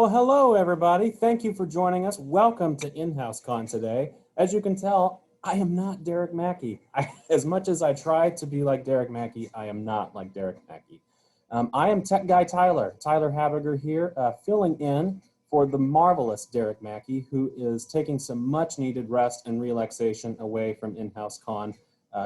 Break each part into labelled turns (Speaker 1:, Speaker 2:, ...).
Speaker 1: Well, hello, everybody. Thank you for joining us. Welcome to InHouse-CON today. As you can tell, I am not Derek Mackey. As much as I try to be like Derek Mackey, I am not like Derek Mackey. I am Tech Guy Tyler Habiger here, filling in for the marvelous Derek Mackey, who is taking some much-needed rest and relaxation away from InHouse-CON,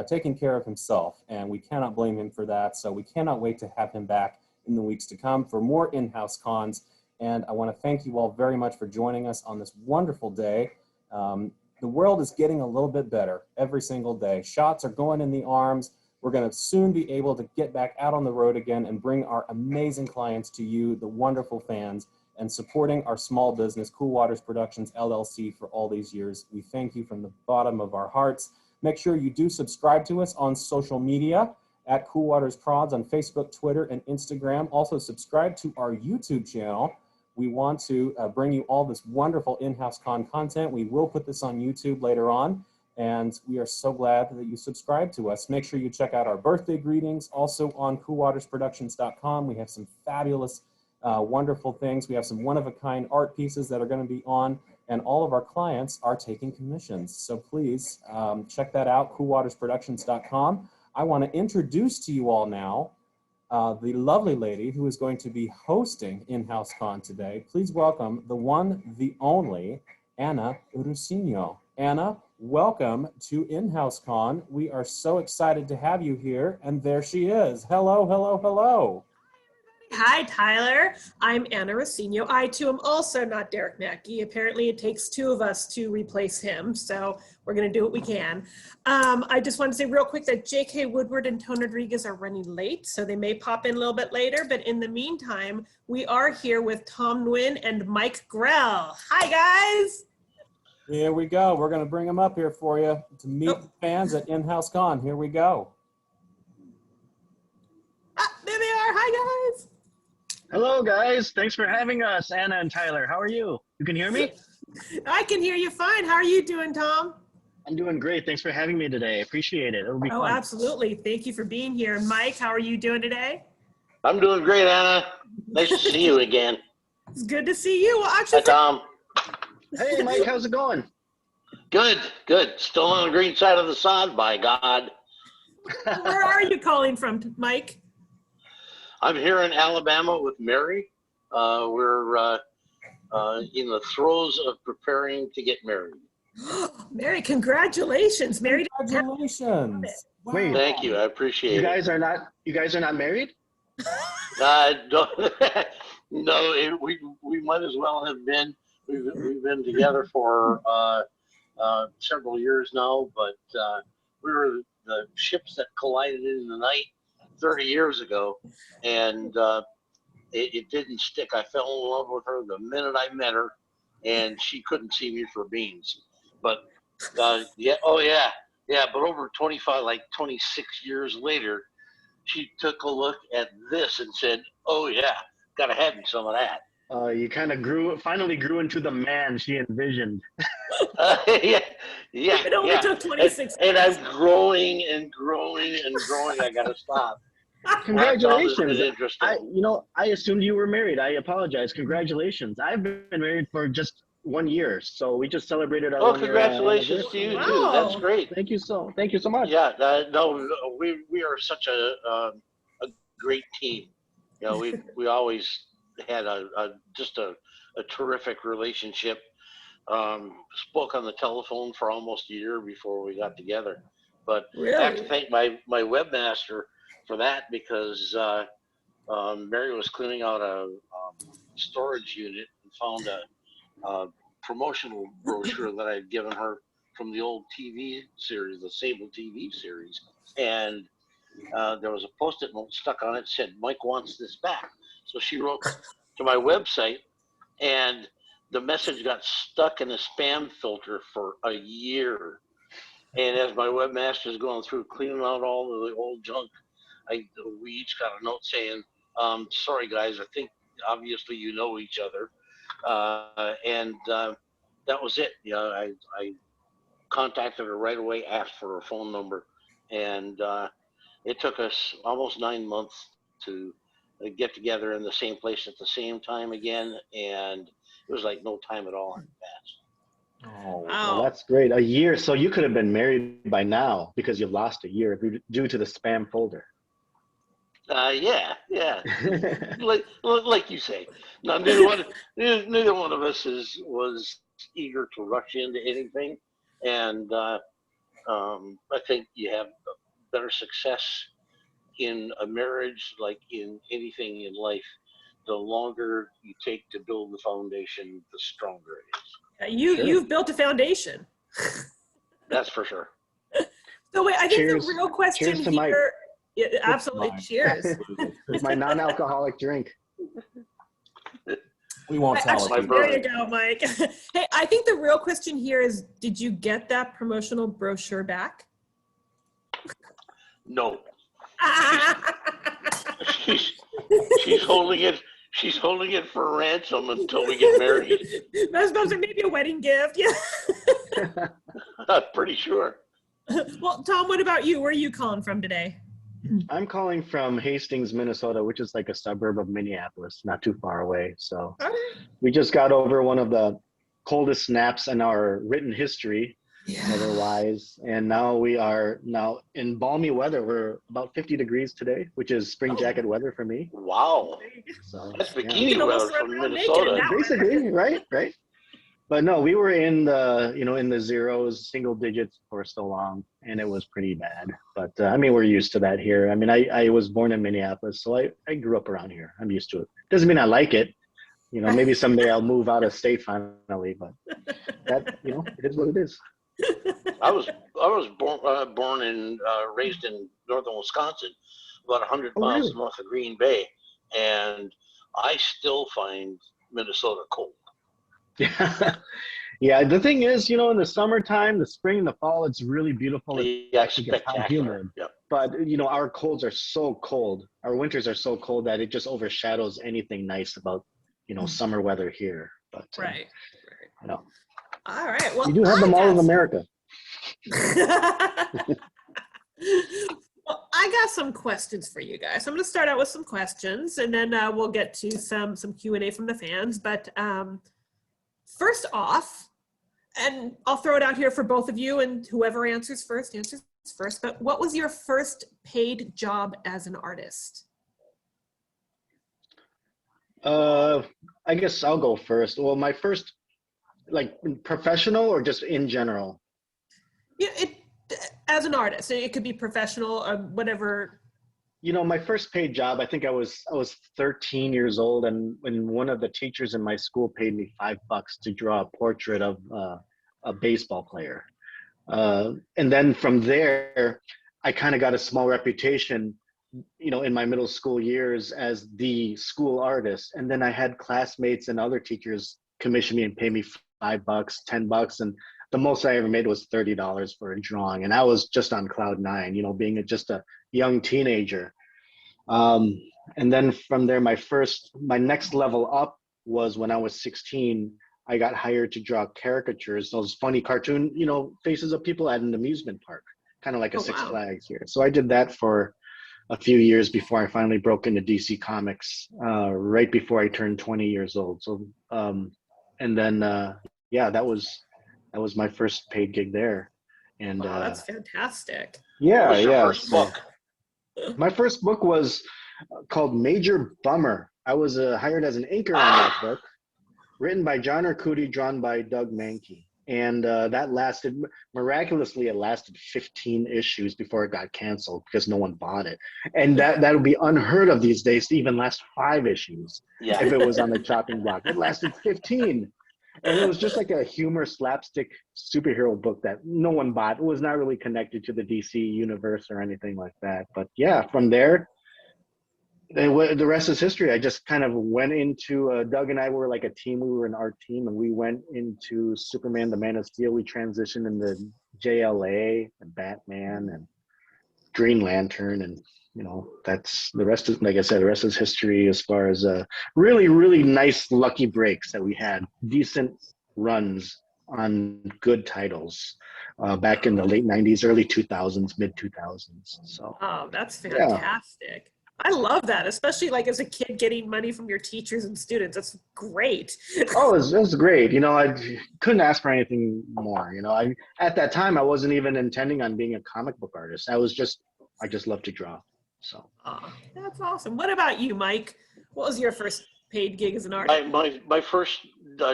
Speaker 1: taking care of himself, and we cannot blame him for that, so we cannot wait to have him back in the weeks to come for more InHouse-CONs. And I want to thank you all very much for joining us on this wonderful day. The world is getting a little bit better every single day. Shots are going in the arms. We're going to soon be able to get back out on the road again and bring our amazing clients to you, the wonderful fans, and supporting our small business, Cool Waters Productions, LLC, for all these years. We thank you from the bottom of our hearts. Make sure you do subscribe to us on social media at Cool Waters Prods on Facebook, Twitter, and Instagram. Also subscribe to our YouTube channel. We want to bring you all this wonderful InHouse-CON content. We will put this on YouTube later on, and we are so glad that you subscribe to us. Make sure you check out our birthday greetings, also on coolwatersproductions.com. We have some fabulous, wonderful things. We have some one-of-a-kind art pieces that are going to be on, and all of our clients are taking commissions. So please check that out, coolwatersproductions.com. I want to introduce to you all now the lovely lady who is going to be hosting InHouse-CON today. Please welcome the one, the only, Anna Rusino. Anna, welcome to InHouse-CON. We are so excited to have you here, and there she is. Hello, hello, hello.
Speaker 2: Hi, Tyler. I'm Anna Rusino. I, too, am also not Derek Mackey. Apparently, it takes two of us to replace him, so we're going to do what we can. I just want to say real quick that J.K. Woodward and Tone Rodriguez are running late, so they may pop in a little bit later, but in the meantime, we are here with Tom Nguyen and Mike Grell. Hi, guys.
Speaker 1: Here we go. We're going to bring them up here for you to meet the fans at InHouse-CON. Here we go.
Speaker 2: There they are. Hi, guys.
Speaker 3: Hello, guys. Thanks for having us, Anna and Tyler. How are you? You can hear me?
Speaker 2: I can hear you fine. How are you doing, Tom?
Speaker 3: I'm doing great. Thanks for having me today. Appreciate it. It'll be fun.
Speaker 2: Absolutely. Thank you for being here. Mike, how are you doing today?
Speaker 4: I'm doing great, Anna. Nice to see you again.
Speaker 2: It's good to see you. Well, actually,
Speaker 4: Hi, Tom.
Speaker 3: Hey, Mike. How's it going?
Speaker 4: Good, good. Still on the green side of the sod, by God.
Speaker 2: Where are you calling from, Mike?
Speaker 4: I'm here in Alabama with Mary. We're in the throes of preparing to get married.
Speaker 2: Mary, congratulations. Mary,
Speaker 1: Congratulations.
Speaker 3: Wow. Wait.
Speaker 4: Thank you. I appreciate it.
Speaker 3: You guys are not married?
Speaker 4: No, we might as well have been. We've been together for several years now, but we were the ships that collided in the night 30 years ago, and it didn't stick. I fell in love with her the minute I met her, and she couldn't see me for beans. But yeah, but over 26 years later, she took a look at this and said, "Oh yeah, gotta have me some of that."
Speaker 3: You kind of finally grew into the man she envisioned.
Speaker 4: Yeah.
Speaker 2: It only took 26
Speaker 4: and I'm growing and growing and growing. I gotta stop.
Speaker 3: Congratulations.
Speaker 4: Interesting.
Speaker 3: I assumed you were married. I apologize. Congratulations. I've been married for just 1 year, so we just celebrated our 1 year
Speaker 4: congratulations to you too. That's great.
Speaker 3: Thank you so much.
Speaker 4: Yeah, no, we are such a great team. You know, we always had just a terrific relationship. Spoke on the telephone for almost a year before we got together. But
Speaker 2: Really?
Speaker 4: I have to thank my webmaster for that, because Mary was cleaning out a storage unit and found a promotional brochure that I'd given her from the old TV series, the Sable TV series. And there was a Post-it note stuck on it that said, "Mike wants this back." So she wrote to my website, and the message got stuck in a spam filter for a year. And as my webmaster's going through cleaning out all of the old junk, we each got a note saying, "Sorry guys, I think obviously you know each other," and that was it. You know, I contacted her right away, asked for her phone number, and it took us almost 9 months to get together in the same place at the same time again, and it was like no time at all in the past.
Speaker 1: Oh,
Speaker 3: Well,
Speaker 2: Oh,
Speaker 3: that's great. A year. So you could have been married by now because you've lost a year due to the spam folder.
Speaker 4: Yeah, like you say. Now, neither one of us was eager to rush into anything, and I think you have better success in a marriage, like in anything in life. The longer you take to build the foundation, the stronger it is.
Speaker 2: you've built a foundation.
Speaker 4: That's for sure.
Speaker 2: So wait, I think
Speaker 3: Cheers.
Speaker 2: the real question
Speaker 3: Cheers to Mike.
Speaker 2: here, yeah, absolutely,
Speaker 1: Mike.
Speaker 2: cheers.
Speaker 3: It's my non-alcoholic drink.
Speaker 1: we won't tell
Speaker 2: Actually,
Speaker 1: it.
Speaker 4: My
Speaker 2: there you go, Mike. Hey, I think the real question here is, did you get that promotional brochure back?
Speaker 4: No, she's holding it. She's holding it for ransom until we get married.
Speaker 2: I was supposed to maybe a wedding gift. Yeah.
Speaker 4: I'm pretty sure.
Speaker 2: Well, Tom, what about you? Where are you calling from today?
Speaker 3: I'm calling from Hastings, Minnesota, which is like a suburb of Minneapolis, not too far away. So we just got over one of the coldest snaps in our written history, weather-wise, and now we are in balmy weather. We're about 50 degrees today, which is spring jacket weather for me.
Speaker 4: Wow,
Speaker 3: So
Speaker 4: that's
Speaker 3: yeah.
Speaker 4: bikini weather from Minnesota.
Speaker 3: Basically, right. But no, we were in the zeros, single digits for so long, and it was pretty bad. But I mean, we're used to that here. I mean, I was born in Minneapolis, so I grew up around here. I'm used to it. Doesn't mean I like it. Maybe someday I'll move out of state finally, but that, it is what it is.
Speaker 4: I was born and raised in northern Wisconsin, about 100 miles
Speaker 3: really?
Speaker 4: north of Green Bay, and I still find Minnesota cold.
Speaker 3: Yeah. Yeah, the thing is, in the summertime, the spring and the fall, it's really beautiful. It
Speaker 4: Yeah,
Speaker 3: actually gets hot and humid.
Speaker 4: Yep.
Speaker 3: But, our colds are so cold. Our winters are so cold that it just overshadows anything nice about, summer weather here. But,
Speaker 2: Right.
Speaker 3: All
Speaker 2: right. Well,
Speaker 3: you do have the Mall of America.
Speaker 2: Well, I got some questions for you guys. I'm going to start out with some questions, and then we'll get to some Q&A from the fans. But first off, and I'll throw it out here for both of you, and whoever answers first. But what was your first paid job as an artist?
Speaker 3: I guess I'll go first. Well, my first, professional or just in general?
Speaker 2: Yeah, as an artist, it could be professional or whatever.
Speaker 3: My first paid job, I think I was 13 years old, and one of the teachers in my school paid me $5 to draw a portrait of a baseball player. And then from there, I kind of got a small reputation, in my middle school years as the school artist. And then I had classmates and other teachers commission me and pay me $5, $10, and the most I ever made was $30 for a drawing. And I was just on cloud nine, being just a young teenager. And then from there, my next level up was when I was 16. I got hired to draw caricatures, those funny cartoon, faces of people at an amusement park, kind of like a Six Flags here. So I did that for a few years before I finally broke into DC Comics, right before I turned 20 years old. So, and then, that was my first paid gig there. And
Speaker 2: wow, that's fantastic.
Speaker 3: Yeah,
Speaker 4: what was your first book?
Speaker 3: My first book was called Major Bummer. I was hired as an inker on that book, written by John Arcudi, drawn by Doug Mankey. And that miraculously, it lasted 15 issues before it got canceled because no one bought it. And that would be unheard of these days to even last 5 issues if it was on the chopping block. It lasted 15. And it was just like a humor slapstick superhero book that no one bought. It was not really connected to the DC universe or anything like that. But yeah, from there, the rest is history. I just kind of went into, Doug and I were like a team. We were an art team, and we went into Superman, the Man of Steel. We transitioned into JLA and Batman and Green Lantern, and that's the rest is, like I said, the rest is history as far as really, really nice lucky breaks that we had, decent runs on good titles back in the late 90s, early 2000s, mid 2000s. So
Speaker 2: oh, that's fantastic. I love that, especially like as a kid getting money from your teachers and students. That's great.
Speaker 3: Oh, it was great. You know, I couldn't ask for anything more. You know, at that time I wasn't even intending on being a comic book artist. I just love to draw. So
Speaker 2: Aw, that's awesome. What about you, Mike? What was your first paid gig as an artist?
Speaker 4: My first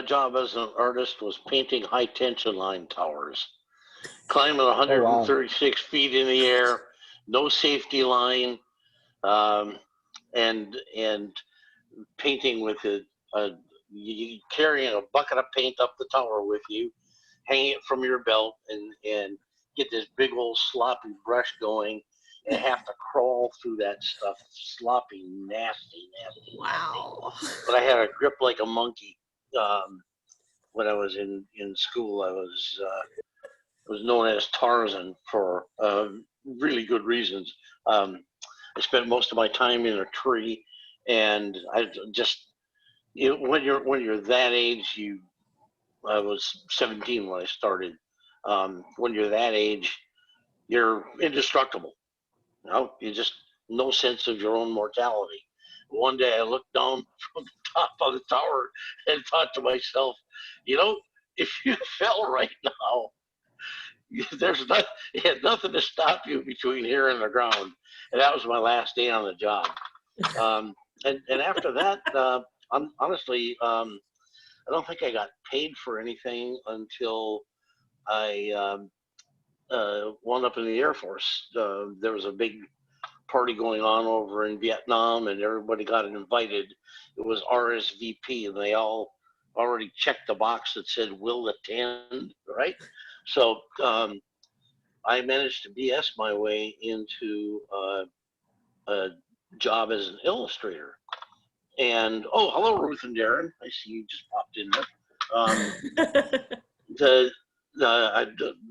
Speaker 4: job as an artist was painting high tension line towers, climbing
Speaker 3: oh wow.
Speaker 4: 136 feet in the air, no safety line, um, and painting with you carrying a bucket of paint up the tower with you, hanging it from your belt, and get this big old sloppy brush going, and have to crawl through that stuff, sloppy, nasty.
Speaker 2: Wow.
Speaker 4: But I had a grip like a monkey. When I was in school, I was known as Tarzan for really good reasons. I spent most of my time in a tree, and I just when you're that age, I was 17 when I started. When you're that age, you're indestructible. You know, you just no sense of your own mortality. One day I looked down from the top of the tower and thought to myself, you know, if you fell right now, you had nothing to stop you between here and the ground. And that was my last day on the job. And after that, I'm honestly, I don't think I got paid for anything until I wound up in the Air Force. There was a big party going on over in Vietnam, and everybody got invited. It was RSVP, and they all already checked the box that said "will attend," right? So I managed to BS my way into a job as an illustrator. And oh, hello, Ruth and Darren. I see you just popped in there. I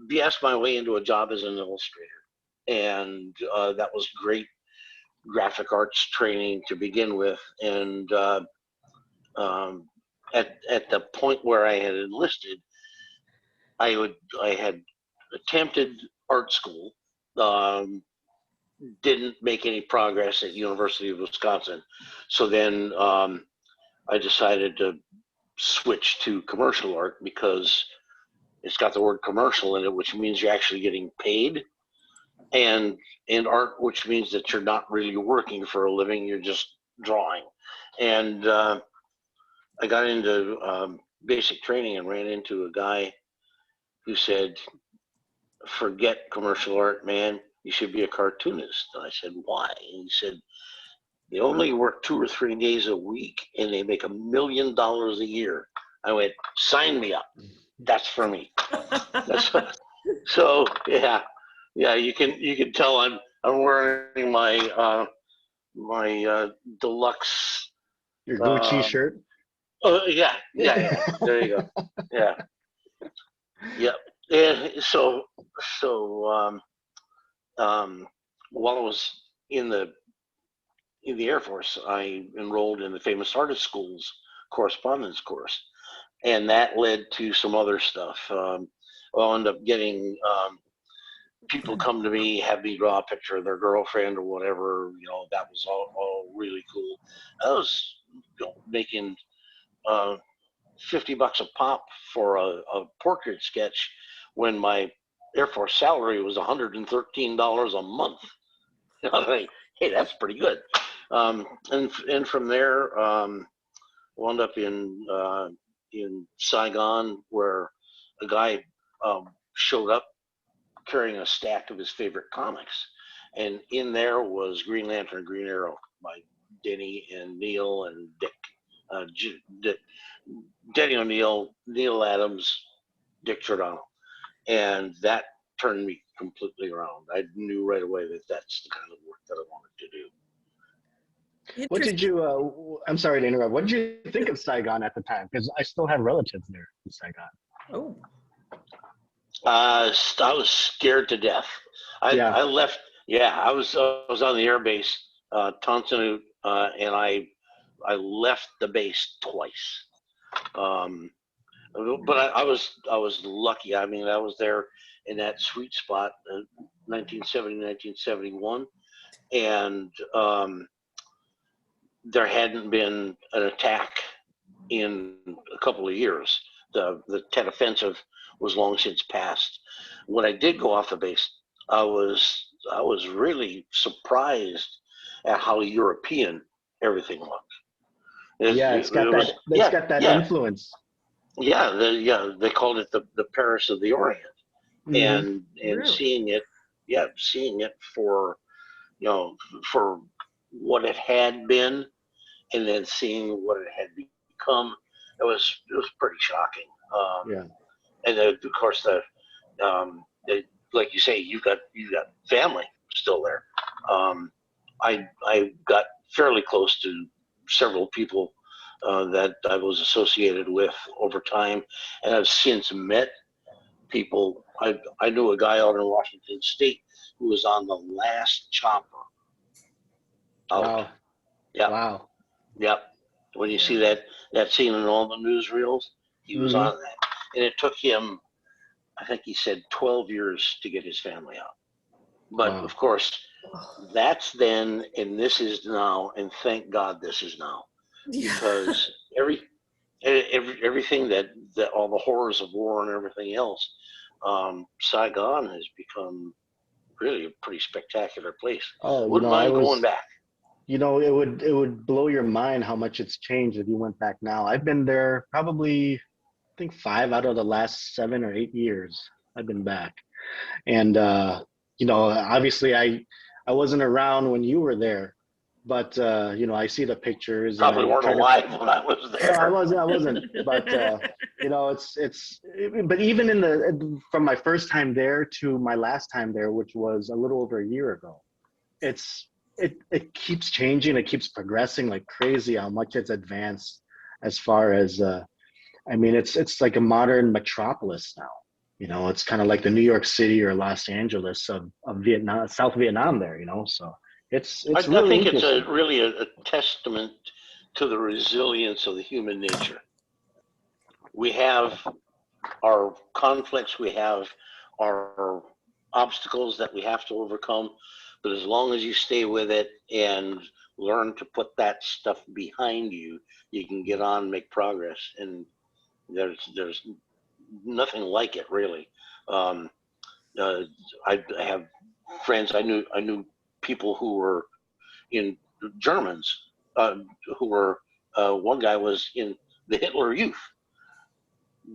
Speaker 4: BS my way into a job as an illustrator, and that was great graphic arts training to begin with. And at the point where I had enlisted, I had attempted art school, didn't make any progress at University of Wisconsin. So then I decided to switch to commercial art because it's got the word commercial in it, which means you're actually getting paid, and art, which means that you're not really working for a living, you're just drawing. And I got into basic training and ran into a guy who said, forget commercial art, man. You should be a cartoonist. And I said, why? And he said, they only work 2 or 3 days a week and they make $1 million a year. I went, sign me up. That's for me. So yeah, you can tell I'm wearing my deluxe.
Speaker 3: Your Gucci shirt.
Speaker 4: Oh yeah. There you go. Yeah. Yep. And so while I was in the Air Force, I enrolled in the Famous Artist School's correspondence course, and that led to some other stuff. I'll end up getting people come to me, have me draw a picture of their girlfriend or whatever. You know, that was all really cool. I was making $50 a pop for a portrait sketch when my Air Force salary was $113 a month. I think, hey, that's pretty good. And from there, wound up in Saigon, where a guy showed up carrying a stack of his favorite comics, and in there was Green Lantern and Green Arrow by Denny and Neil and Dick. Denny O'Neil, Neil Adams, Dick Giordano, and that turned me completely around. I knew right away that that's the kind of work that I wanted to do.
Speaker 3: What did you, I'm sorry to interrupt, what did you think of Saigon at the time? Because I still have relatives there in Saigon.
Speaker 2: Oh.
Speaker 4: I was scared to death. I left. Yeah, I was on the air base, Tonsanut, and I left the base twice. But I was lucky. I mean, I was there in that sweet spot, 1970, 1971, and there hadn't been an attack in a couple of years. The Tet Offensive was long since past. When I did go off the base, I was really surprised at how European everything looked.
Speaker 3: It's got that influence.
Speaker 4: Yeah, they called it the Paris of the Orient, and
Speaker 2: Really?
Speaker 4: seeing it for for what it had been, and then seeing what it had become, it was pretty shocking. And then, of course, like you say, you got family still there. I got fairly close to several people that I was associated with over time, and I've since met people. I knew a guy out in Washington State who was on the last chopper out.
Speaker 3: Wow.
Speaker 4: Yeah.
Speaker 3: Wow.
Speaker 4: Yep. When you see that scene in all the newsreels, he was on that, and it took him, I think he said, 12 years to get his family out. But of course, that's then, and this is now, and thank God this is now, because everything that all the horrors of war and everything else, Saigon has become really a pretty spectacular place. Wouldn't mind going back.
Speaker 3: It would blow your mind how much it's changed if you went back now. I've been there probably, I think 5 out of the last 7 or 8 years I've been back. And, obviously I wasn't around when you were there, but, I see the pictures.
Speaker 4: Probably weren't alive when I was there.
Speaker 3: No, I wasn't. But, but even from my first time there to my last time there, which was a little over a year ago, it keeps changing. It keeps progressing like crazy, how much it's advanced as far as, it's like a modern metropolis now. It's kind of like the New York City or Los Angeles of Vietnam, South Vietnam there, so it's
Speaker 4: I
Speaker 3: really
Speaker 4: think it's
Speaker 3: interesting.
Speaker 4: really a testament to the resilience of the human nature. We have our conflicts, we have our obstacles that we have to overcome, but as long as you stay with it and learn to put that stuff behind you, you can get on and make progress. And there's nothing like it, really. I have friends. I knew people who were in Germans who were. One guy was in the Hitler Youth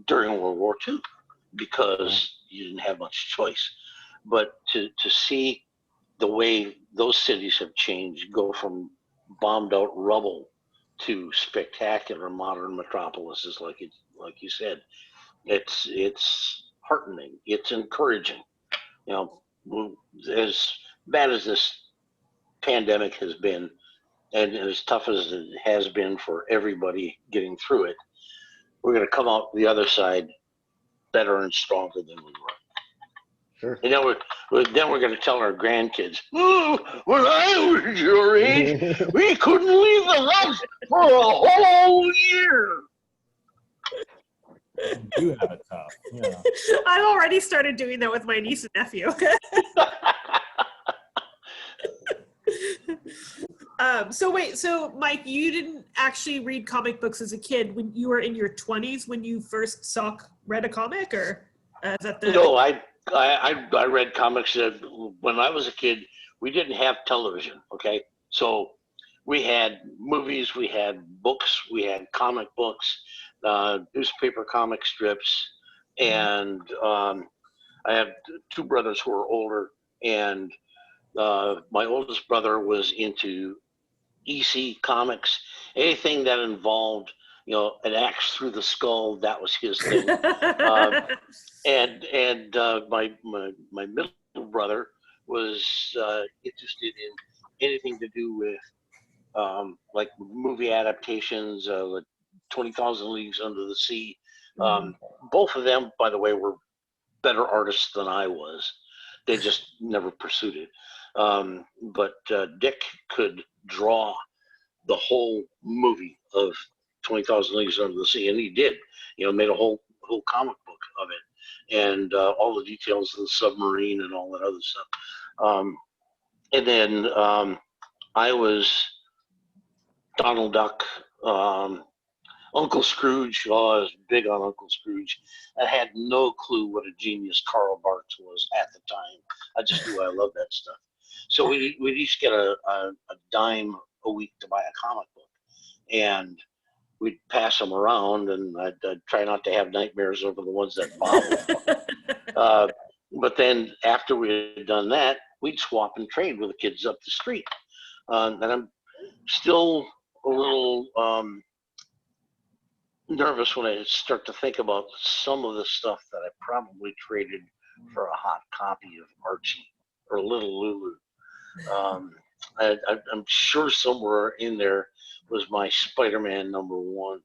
Speaker 4: during World War II because you didn't have much choice. But to see the way those cities have changed, go from bombed out rubble to spectacular modern metropolises, like you said, it's heartening. It's encouraging. As bad as this pandemic has been, and as tough as it has been for everybody getting through it, we're going to come out the other side better and stronger than we were.
Speaker 3: Sure.
Speaker 4: And then we're going to tell our grandkids, "Oh, when I was your age, we couldn't leave the house for a whole year."
Speaker 1: You have it tough. Yeah.
Speaker 2: I've already started doing that with my niece and nephew. So Mike, you didn't actually read comic books as a kid when you were in your 20s when you first read a comic, or is that the?
Speaker 4: No, I read comics when I was a kid. We didn't have television, okay? So we had movies, we had books, we had comic books, newspaper comic strips, and I have 2 brothers who are older, and my oldest brother was into EC comics. Anything that involved, an axe through the skull, that was his thing. And my middle brother was interested in anything to do with like movie adaptations, like 20,000 Leagues Under the Sea. Both of them, by the way, were better artists than I was. They just never pursued it. But Dick could draw the whole movie of 20,000 Leagues Under the Sea, and he did. Made a whole comic book of it, and all the details of the submarine and all that other stuff. And then I was Donald Duck, Uncle Scrooge. Oh, I was big on Uncle Scrooge. I had no clue what a genius Karl Barks was at the time. I just knew I loved that stuff. So we'd each get a dime a week to buy a comic book, and we'd pass them around, and I'd try not to have nightmares over the ones that bottled. But then after we had done that, we'd swap and trade with the kids up the street. And I'm still a little nervous when I start to think about some of the stuff that I probably traded for a hot copy of Archie or Little Lulu. I'm sure somewhere in there was my Spider-Man #1.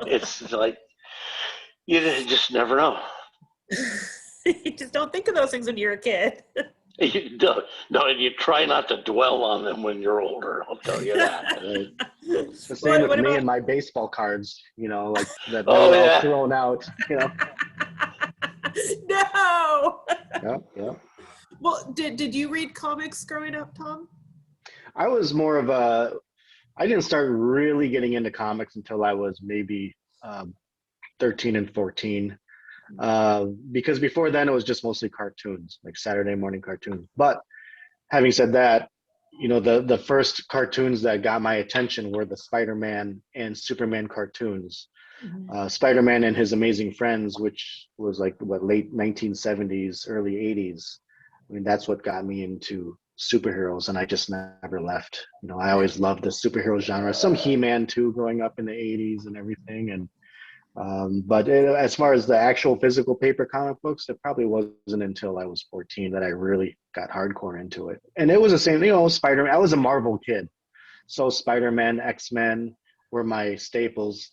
Speaker 4: It's like, you just never know.
Speaker 2: You just don't think of those things when you're a kid.
Speaker 4: You don't. No, and you try not to dwell on them when you're older. I'll tell you that.
Speaker 3: It's the same with me and my baseball cards, like that
Speaker 4: Oh,
Speaker 3: were all
Speaker 4: yeah.
Speaker 3: thrown out,
Speaker 2: No.
Speaker 3: Yeah.
Speaker 2: Well, did you read comics growing up, Tom?
Speaker 3: I was more of I didn't start really getting into comics until I was maybe 13 and 14. Because before then it was just mostly cartoons, like Saturday morning cartoons. But having said that, the first cartoons that got my attention were the Spider-Man and Superman cartoons.
Speaker 2: Mm-hmm.
Speaker 3: Spider-Man and His Amazing Friends, which was like late 1970s, early 80s. I mean, that's what got me into superheroes, and I just never left. I always loved the superhero genre. Some He-Man too, growing up in the 80s and everything. And but as far as the actual physical paper comic books, it probably wasn't until I was 14 that I really got hardcore into it. And it was the same, Spider-Man. I was a Marvel kid, so Spider-Man, X-Men were my staples.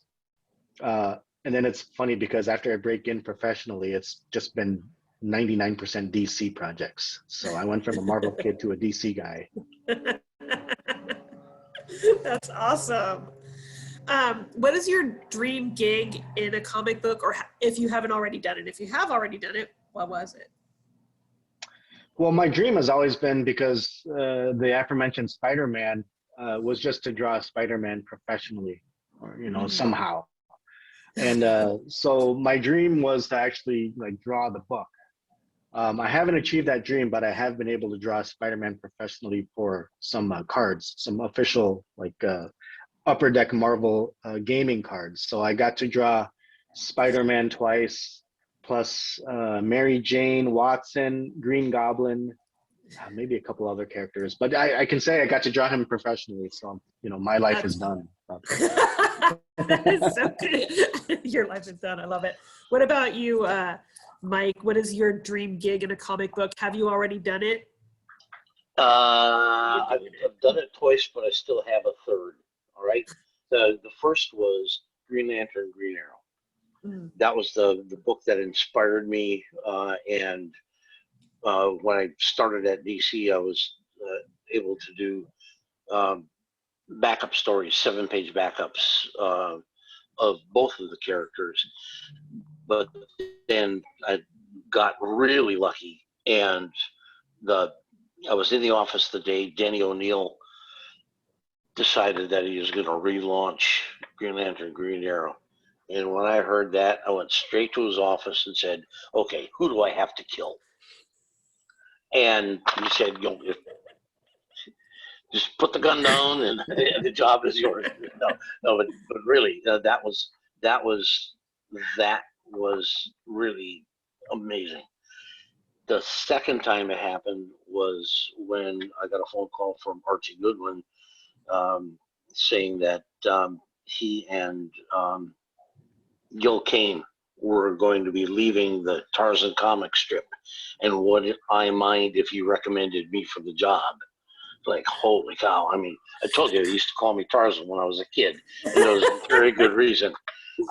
Speaker 3: And then it's funny because after I break in professionally, it's just been 99% DC projects. So I went from a Marvel kid to a DC guy.
Speaker 2: That's awesome. What is your dream gig in a comic book, or if you haven't already done it? If you have already done it, what was it?
Speaker 3: Well, my dream has always been, because the aforementioned Spider-Man was just to draw Spider-Man professionally, or somehow. And so my dream was to actually draw the book. I haven't achieved that dream, but I have been able to draw Spider-Man professionally for some cards, some official Upper Deck Marvel gaming cards. So I got to draw Spider-Man twice, plus Mary Jane, Watson, Green Goblin, maybe a couple other characters. But I can say I got to draw him professionally. So, my life is done.
Speaker 2: That is so good. Your life is done. I love it. What about you, Mike? What is your dream gig in a comic book? Have you already done it?
Speaker 4: I've done it twice, but I still have a third. All right. The first was Green Lantern, Green Arrow.
Speaker 2: Mm.
Speaker 4: That was the book that inspired me. And when I started at DC, I was able to do backup stories, 7-page backups of both of the characters. But then I got really lucky, and I was in the office the day Denny O'Neil decided that he was going to relaunch Green Lantern, Green Arrow. And when I heard that, I went straight to his office and said, okay, who do I have to kill? And he said, just put the gun down and the job is yours. No, but really, that was really amazing. The second time it happened was when I got a phone call from Archie Goodwin saying that he and Gil Kane were going to be leaving the Tarzan comic strip, and would I mind if you recommended me for the job? Like, holy cow. I mean, I told you they used to call me Tarzan when I was a kid, and there was a very good reason.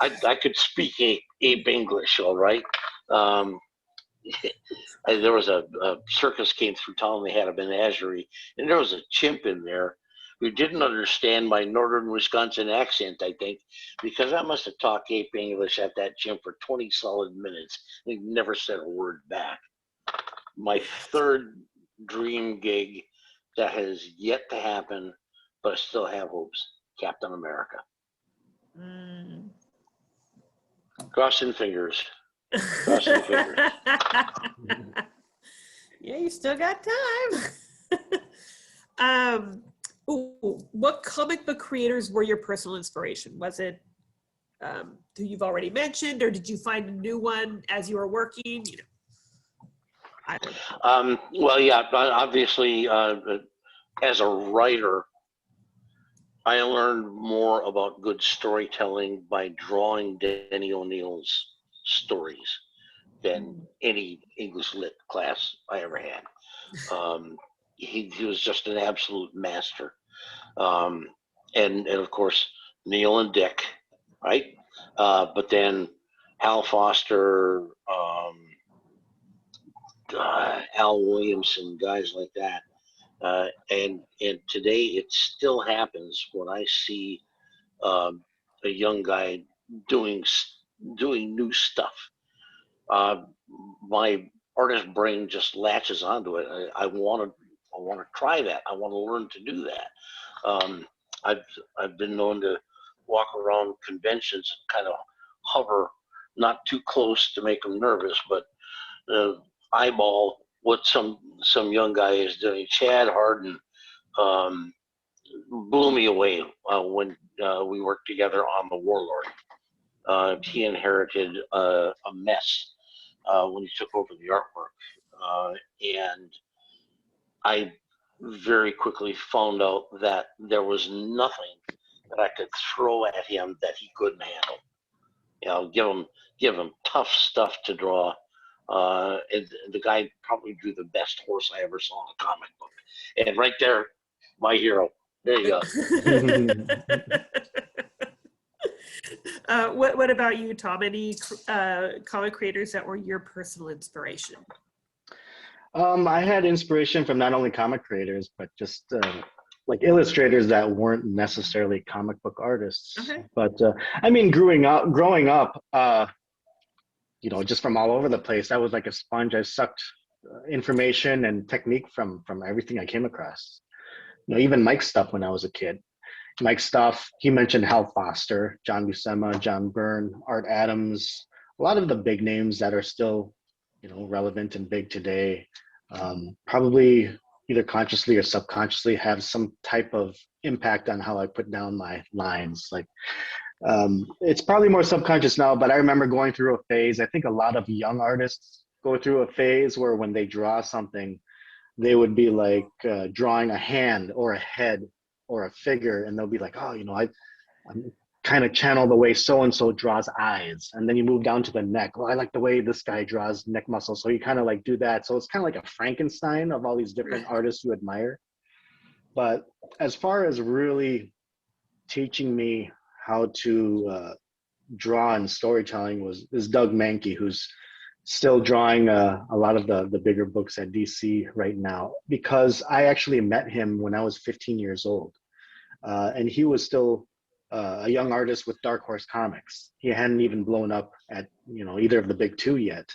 Speaker 4: I could speak ape English, all right? There was a circus came through town. They had a menagerie, and there was a chimp in there who didn't understand my northern Wisconsin accent, I think, because I must have talked ape English at that chimp for 20 solid minutes. He never said a word back. My third dream gig that has yet to happen but I still have hopes. Captain America.
Speaker 2: Mm.
Speaker 4: Crossing fingers. Crossing fingers.
Speaker 2: Yeah, you still got time. What comic book creators were your personal inspiration? Was it who you've already mentioned, or did you find a new one as you were working? You know, I don't know.
Speaker 4: Well, yeah, but obviously, as a writer, I learned more about good storytelling by drawing Denny O'Neill's stories than any English lit class I ever had. He was just an absolute master. And of course, Neil and Dick, right? But then Hal Foster, Al Williamson, guys like that. And today it still happens when I see a young guy doing new stuff. My artist brain just latches onto it. I want to try that. I want to learn to do that. I've been known to walk around conventions and kind of hover, not too close to make them nervous, but eyeball what some young guy is doing. Chad Harden blew me away when we worked together on The Warlord. He inherited a mess when he took over the artwork, and I very quickly found out that there was nothing that I could throw at him that he couldn't handle. You know, give him tough stuff to draw. And the guy probably drew the best horse I ever saw in a comic book. And right there, my hero. There you
Speaker 2: go. What about you, Tom? Any comic creators that were your personal inspiration?
Speaker 3: I had inspiration from not only comic creators, but just like illustrators that weren't necessarily comic book artists.
Speaker 2: Okay.
Speaker 3: But I mean, growing up, you know, just from all over the place, I was like a sponge. I sucked information and technique from everything I came across. You know, even Mike's stuff when I was a kid. Mike's stuff, he mentioned Hal Foster, John Buscema, John Byrne, Art Adams, a lot of the big names that are still, you know, relevant and big today. Probably either consciously or subconsciously have some type of impact on how I put down my lines. Like, it's probably more subconscious now, but I remember going through a phase. I think a lot of young artists go through a phase where when they draw something, they would be like drawing a hand or a head or a figure, and they'll be like, oh, you know, I'm kind of channel the way so-and-so draws eyes. And then you move down to the neck. Well, I like the way this guy draws neck muscles. So you kind of like do that. So it's kind of like a Frankenstein of all these different artists you admire. But as far as really teaching me how to draw and storytelling is Doug Mankey, who's still drawing a lot of the bigger books at DC right now, because I actually met him when I was 15 years old. And he was still a young artist with Dark Horse Comics. He hadn't even blown up at, you know, either of the big two yet.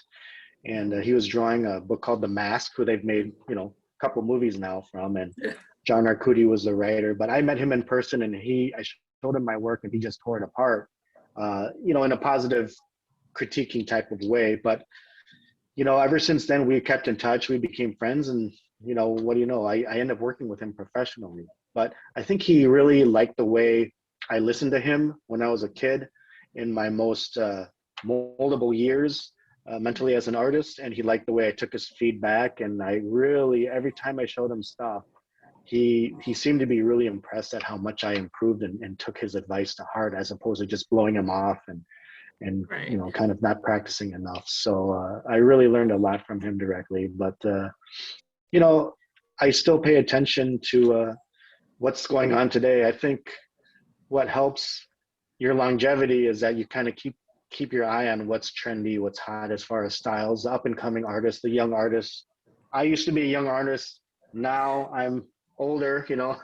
Speaker 3: And he was drawing a book called The Mask, who they've made, you know, a couple movies now from. And John Arcudi was the writer. But I met him in person, and I showed him my work, and he just tore it apart, you know, in a positive critiquing type of way. But, you know, ever since then, we kept in touch. We became friends. And, you know, what do you know? I ended up working with him professionally. But I think he really liked the way I listened to him when I was a kid in my most moldable years mentally as an artist. And he liked the way I took his feedback. And I really, every time I showed him stuff, he seemed to be really impressed at how much I improved and took his advice to heart, as opposed to just blowing him off and
Speaker 2: Right.
Speaker 3: you know, kind of not practicing enough. So I really learned a lot from him directly. But, you know, I still pay attention to what's going on today. I think what helps your longevity is that you kind of keep your eye on what's trendy, what's hot as far as styles, the up and coming artists, the young artists. I used to be a young artist. Now I'm older, you know,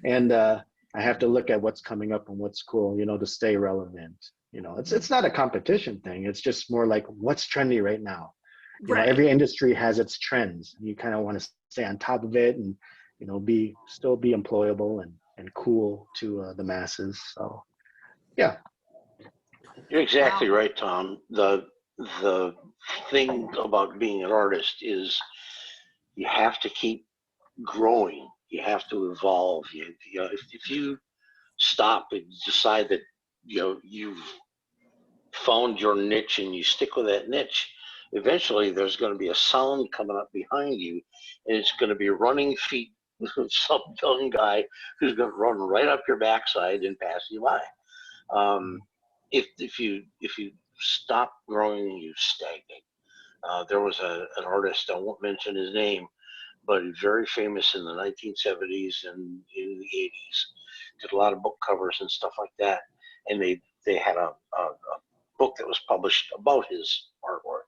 Speaker 3: and I have to look at what's coming up and what's cool, you know, to stay relevant. You know, it's not a competition thing. It's just more like what's trendy right now. You know, every industry has its trends. You kind of want to stay on top of it and, you know, still be employable and cool to the masses. So yeah.
Speaker 4: You're exactly
Speaker 2: Wow.
Speaker 4: right, Tom. The thing about being an artist is you have to keep growing. You have to evolve. If you stop and decide that you've found your niche and you stick with that niche, eventually there's going to be a sound coming up behind you, and it's going to be running feet with some young guy who's going to run right up your backside and pass you by. If you stop growing, you stagnate. There was an artist, I won't mention his name, but very famous in the 1970s and in the 80s. Did a lot of book covers and stuff like that, and they had a book that was published about his artwork,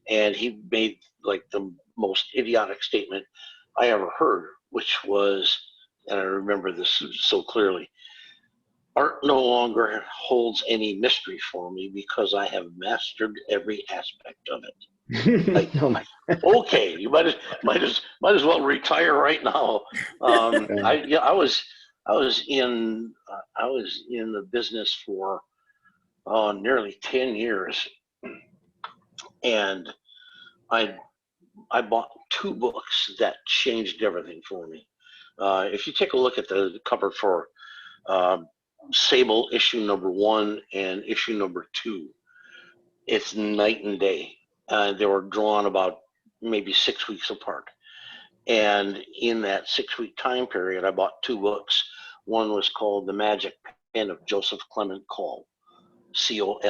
Speaker 4: and he made like the most idiotic statement I ever heard, which was, and I remember this so clearly: art no longer holds any mystery for me because I have mastered every aspect of it. Like, okay, you might as well retire right now. I was in the business for nearly 10 years, and I bought 2 books that changed everything for me. If you take a look at the cover for Sable issue number 1 and issue number 2, it's night and day. They were drawn about maybe 6 weeks apart. And in that 6-week time period, I bought 2 books. One was called The Magic Pen of Joseph Clement Coll, Coll,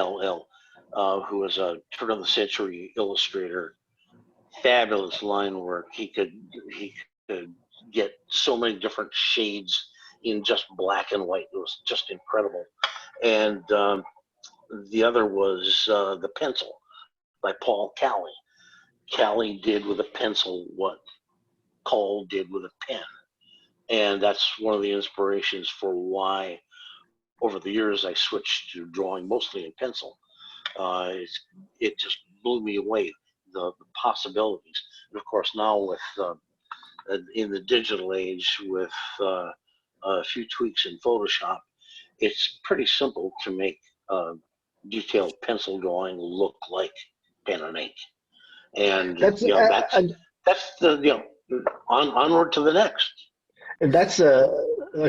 Speaker 4: who was a turn of the century illustrator. Fabulous line work. He could get so many different shades in just black and white. It was just incredible. And the other was The Pencil by Paul Cowley. Cowley did with a pencil what Coll did with a pen. And that's one of the inspirations for why over the years I switched to drawing mostly in pencil. It just blew me away, the possibilities. And of course now with in the digital age with a few tweaks in Photoshop, it's pretty simple to make detailed pencil drawing look like pen and ink. And
Speaker 3: That's
Speaker 4: that's the onward to the next.
Speaker 3: and that's a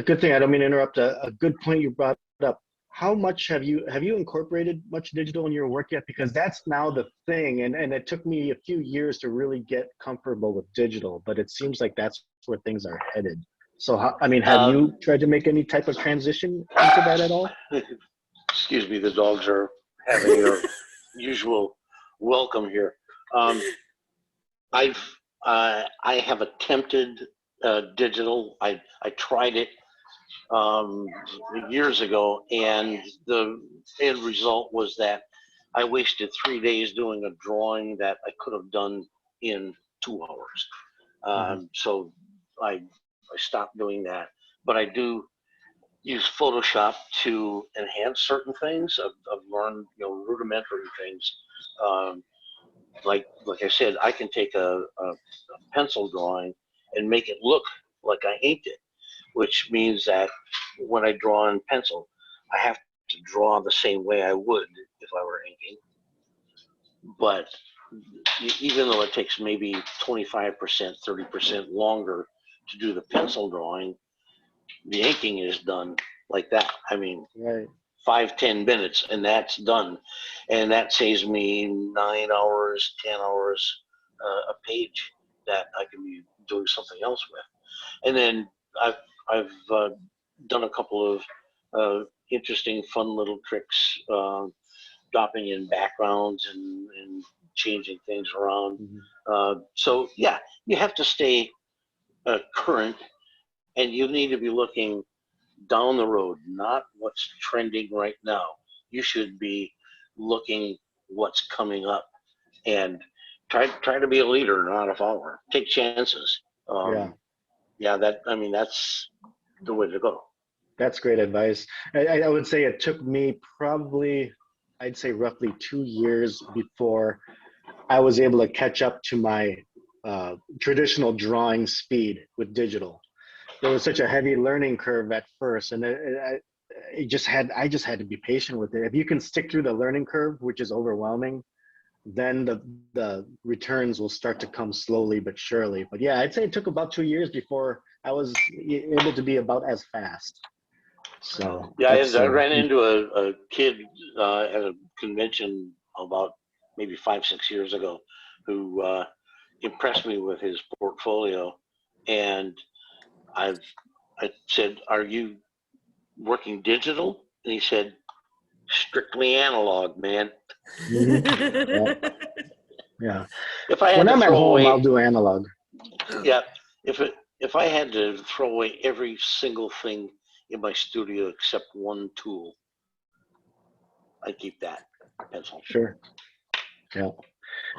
Speaker 3: good thing. I don't mean to interrupt. A good point you brought up. How much have you incorporated much digital in your work yet? Because that's now the thing, and it took me a few years to really get comfortable with digital, but it seems like that's where things are headed. So, have you tried to make any type of transition into that at all?
Speaker 4: Excuse me, the dogs are having their usual welcome here. I have attempted digital. I tried it years ago, and the end result was that I wasted 3 days doing a drawing that I could have done in 2 hours. So I stopped doing that, but I do use Photoshop to enhance certain things. I've learned rudimentary things. Like I said, I can take a pencil drawing and make it look like I inked it, which means that when I draw in pencil, I have to draw the same way I would if I were inking. But even though it takes maybe 25%, 30% longer to do the pencil drawing, the inking is done like that. I mean,
Speaker 3: Right.
Speaker 4: 5-10 minutes and that's done, and that saves me 9 hours, 10 hours a page that I can be doing something else with. And then I've done a couple of interesting, fun little tricks, dropping in backgrounds and changing things around. So yeah, you have to stay current, and you need to be looking down the road, not what's trending right now. You should be looking what's coming up, and try to be a leader, not a follower. Take chances. That's the way to go.
Speaker 3: That's great advice. I would say it took me probably, I'd say roughly 2 years before I was able to catch up to my traditional drawing speed with digital. there was such a heavy learning curve at first, and I just had to be patient with it. If you can stick through the learning curve, which is overwhelming, then the returns will start to come slowly but surely. But yeah, I'd say it took about 2 years before I was able to be about as fast. So
Speaker 4: Yeah,
Speaker 3: that's
Speaker 4: I ran into a kid at a convention about maybe 5, 6 years ago who impressed me with his portfolio, and I said, "Are you working digital?" And he said, "Strictly analog, man."
Speaker 3: Mhm. Yeah.
Speaker 4: If I had
Speaker 3: When
Speaker 4: to
Speaker 3: I'm at
Speaker 4: throw
Speaker 3: home, I'll
Speaker 4: away,
Speaker 3: do analog.
Speaker 4: yeah, if I had to throw away every single thing in my studio except one tool, I keep that pencil.
Speaker 3: Sure. Yeah.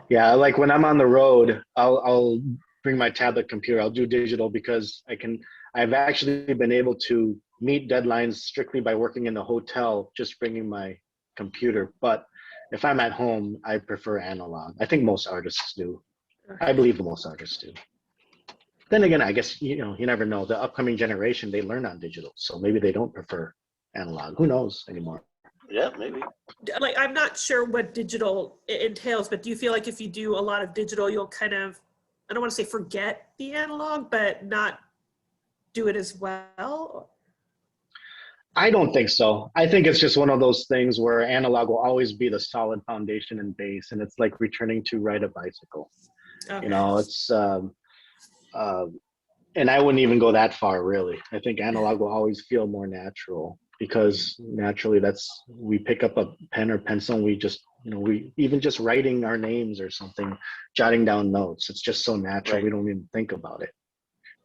Speaker 3: Yeah. Like when I'm on the road, I'll bring my tablet computer. I'll do digital because I've actually been able to meet deadlines strictly by working in the hotel, just bringing my computer. But if I'm at home, I prefer analog. I think most artists do. I believe most artists do. Then again, I guess, you never know. The upcoming generation, they learn on digital. So maybe they don't prefer analog. Who knows anymore?
Speaker 4: Yeah, maybe.
Speaker 2: Like, I'm not sure what digital entails, but do you feel like if you do a lot of digital, you'll kind of, I don't want to say forget the analog, but not do it as well?
Speaker 3: I don't think so. I think it's just one of those things where analog will always be the solid foundation and base. And it's like returning to ride a bicycle.
Speaker 2: Okay.
Speaker 3: It's, and I wouldn't even go that far, really. I think analog will always feel more natural because naturally we pick up a pen or pencil and we just, we even just writing our names or something, jotting down notes. It's just so natural.
Speaker 4: Right.
Speaker 3: We don't even think about it.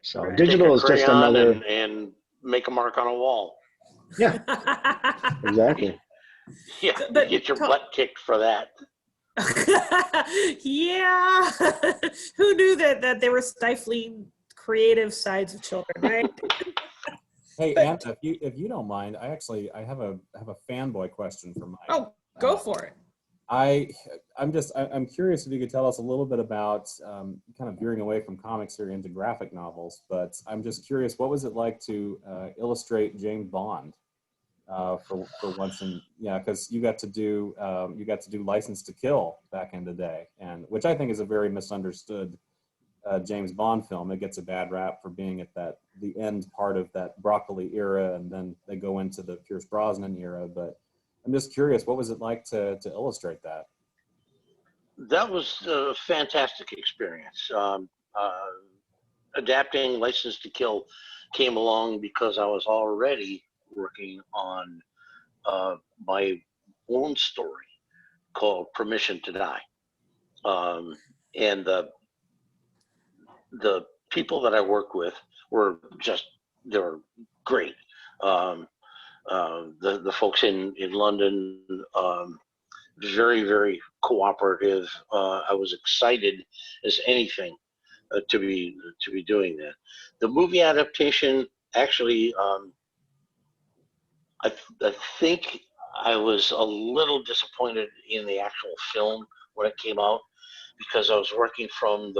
Speaker 3: So
Speaker 2: Right.
Speaker 4: Take
Speaker 3: digital
Speaker 4: a
Speaker 3: is just
Speaker 4: crayon
Speaker 3: another.
Speaker 4: and make a mark on a wall.
Speaker 3: Yeah, exactly.
Speaker 4: Yeah,
Speaker 2: So,
Speaker 4: you
Speaker 2: but
Speaker 4: get your butt kicked for that.
Speaker 2: yeah. Who knew that they were stifling creative sides of children, right?
Speaker 1: Hey,
Speaker 2: But-
Speaker 1: Anna, if you don't mind, I have a fanboy question for Mike.
Speaker 2: Oh, go for it.
Speaker 1: I'm curious if you could tell us a little bit about kind of veering away from comics here into graphic novels, but I'm just curious, what was it like to illustrate James Bond for once? And yeah, because you got to do License to Kill back in the day, and which I think is a very misunderstood James Bond film. It gets a bad rap for being at the end part of that Broccoli era, and then they go into the Pierce Brosnan era. But I'm just curious, what was it like to illustrate that?
Speaker 4: That was a fantastic experience. Adapting License to Kill came along because I was already working on my own story called Permission to Die. And the people that I worked with they were great. The folks in London, very, very cooperative. I was excited as anything to be doing that. The movie adaptation, actually, I think I was a little disappointed in the actual film when it came out because I was working from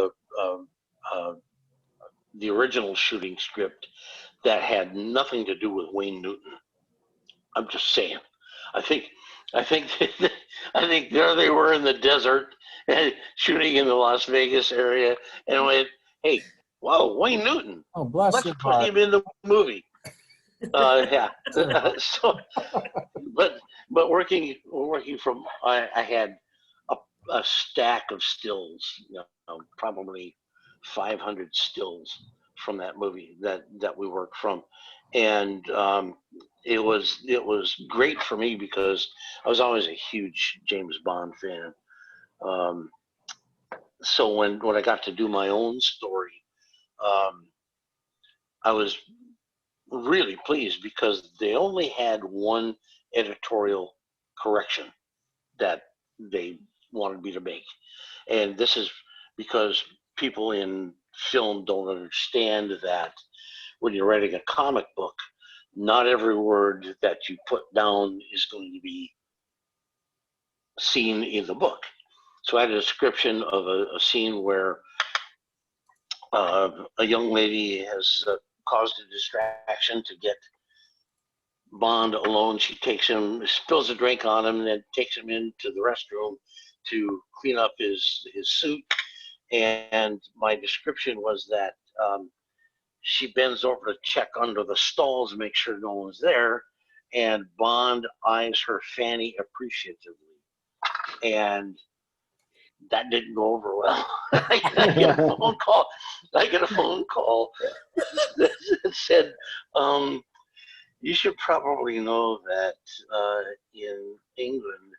Speaker 4: the original shooting script that had nothing to do with Wayne Newton. I'm just saying. I think there they were in the desert and shooting in the Las Vegas area, and I went, "Hey, whoa, Wayne Newton!
Speaker 1: Oh, bless
Speaker 4: Let's
Speaker 1: your
Speaker 4: put
Speaker 1: heart.
Speaker 4: him in the movie." Yeah. So, but working from, I had a stack of stills, probably 500 stills from that movie that we worked from, and it was great for me because I was always a huge James Bond fan. So when I got to do my own story, I was really pleased because they only had one editorial correction that they wanted me to make. And this is because people in film don't understand that when you're writing a comic book, not every word that you put down is going to be seen in the book. So I had a description of a scene where a young lady has caused a distraction to get Bond alone. She takes him, spills a drink on him, and then takes him into the restroom to clean up his suit. And my description was that she bends over to check under the stalls to make sure no one's there, and Bond eyes her fanny appreciatively. And that didn't go over well. I get a phone call. That said, you should probably know that in England,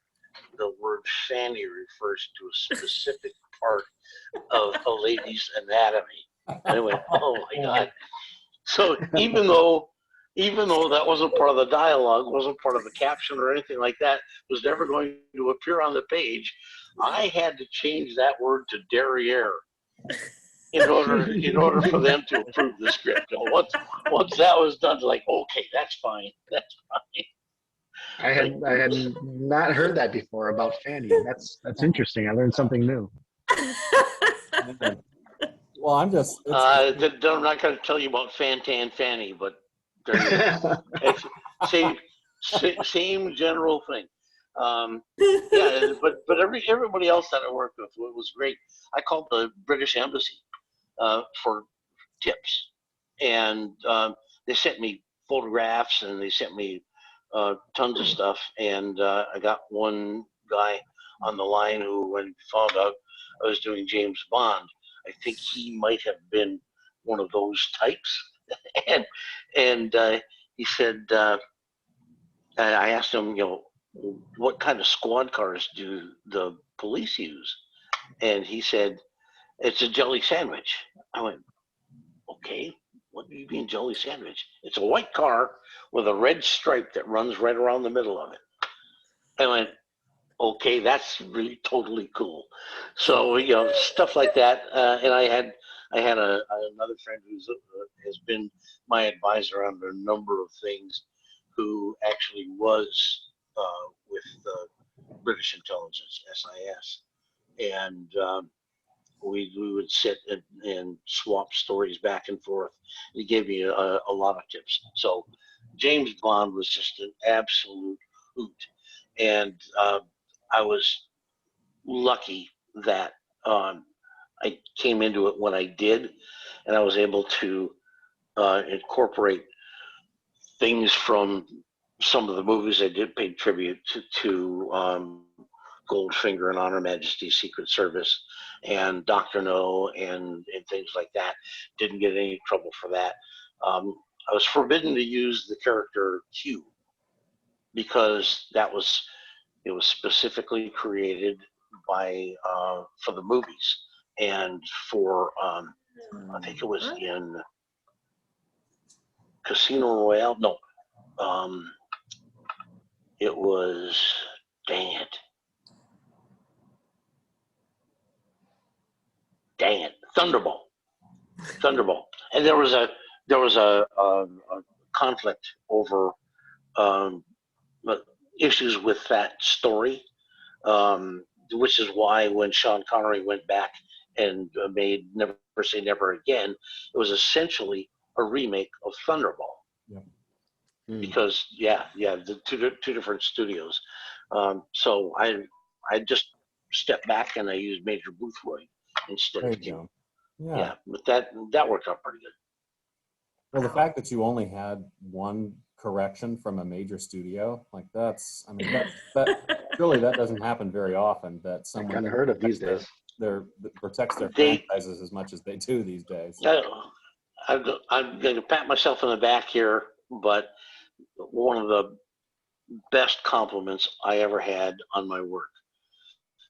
Speaker 4: the word fanny refers to a specific part of a lady's anatomy. And I went, oh my God. So even though that wasn't part of the dialogue, wasn't part of the caption or anything like that, was never going to appear on the page, I had to change that word to derriere in order for them to approve the script. And once that was done, like, okay, that's fine.
Speaker 3: I had not heard that before about Fanny. That's interesting. I learned something new.
Speaker 1: Well, I'm just.
Speaker 4: I'm not going to tell you about Fantan Fanny, but same general thing. Yeah, but everybody else that I worked with, it was great. I called the British Embassy for tips, and they sent me photographs and they sent me tons of stuff. And I got one guy on the line who, when he found out I was doing James Bond, I think he might have been one of those types. and he said, I asked him, what kind of squad cars do the police use? And he said, it's a jelly sandwich. I went, okay, what do you mean jelly sandwich? It's a white car with a red stripe that runs right around the middle of it. I went, okay, that's really totally cool. So, stuff like that. And I had another friend who's has been my advisor on a number of things, who actually was with the British Intelligence, SIS. And we would sit and swap stories back and forth. He gave me a lot of tips. So James Bond was just an absolute hoot. And I was lucky that I came into it when I did, and I was able to incorporate things from some of the movies I did pay tribute to Goldfinger and Honor Majesty's Secret Service and Dr. No and things like that. Didn't get any trouble for that. I was forbidden to use the character Q because it was specifically created by for the movies and for I think it was in Casino Royale. No, it was, dang it, Thunderball. And there was a conflict over issues with that story, which is why when Sean Connery went back and made Never Say Never Again, it was essentially a remake of Thunderball.
Speaker 1: Yeah.
Speaker 4: Because the two different studios. So I just stepped back and I used Major Boothroyd instead of Q. Yeah, but that worked out pretty good.
Speaker 1: Well, the fact that you only had one correction from a major studio, like that really that doesn't happen very often. That someone
Speaker 3: kind of heard of these days.
Speaker 1: Protects their franchises as much as they do these days.
Speaker 4: I'm going to pat myself on the back here, but one of the best compliments I ever had on my work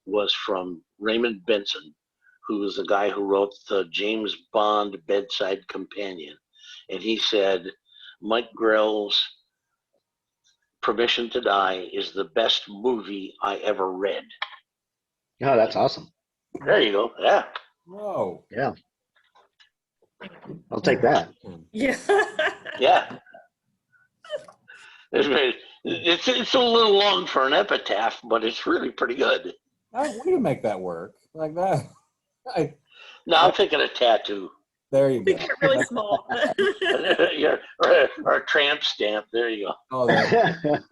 Speaker 4: was from Raymond Benson, who was the guy who wrote the James Bond Bedside Companion. And he said, Mike Grell's Permission to Die is the best movie I ever read.
Speaker 3: Oh, that's awesome.
Speaker 4: There you go. Yeah.
Speaker 1: Whoa.
Speaker 3: Yeah. I'll take that.
Speaker 2: Yeah.
Speaker 4: Yeah. It's a little long for an epitaph, but it's really pretty good.
Speaker 1: How do you make that work like that?
Speaker 4: Now I'm thinking a tattoo.
Speaker 1: There you
Speaker 2: We
Speaker 1: go.
Speaker 2: get really small.
Speaker 4: Yeah, or a tramp stamp. There you go.
Speaker 1: Oh, there.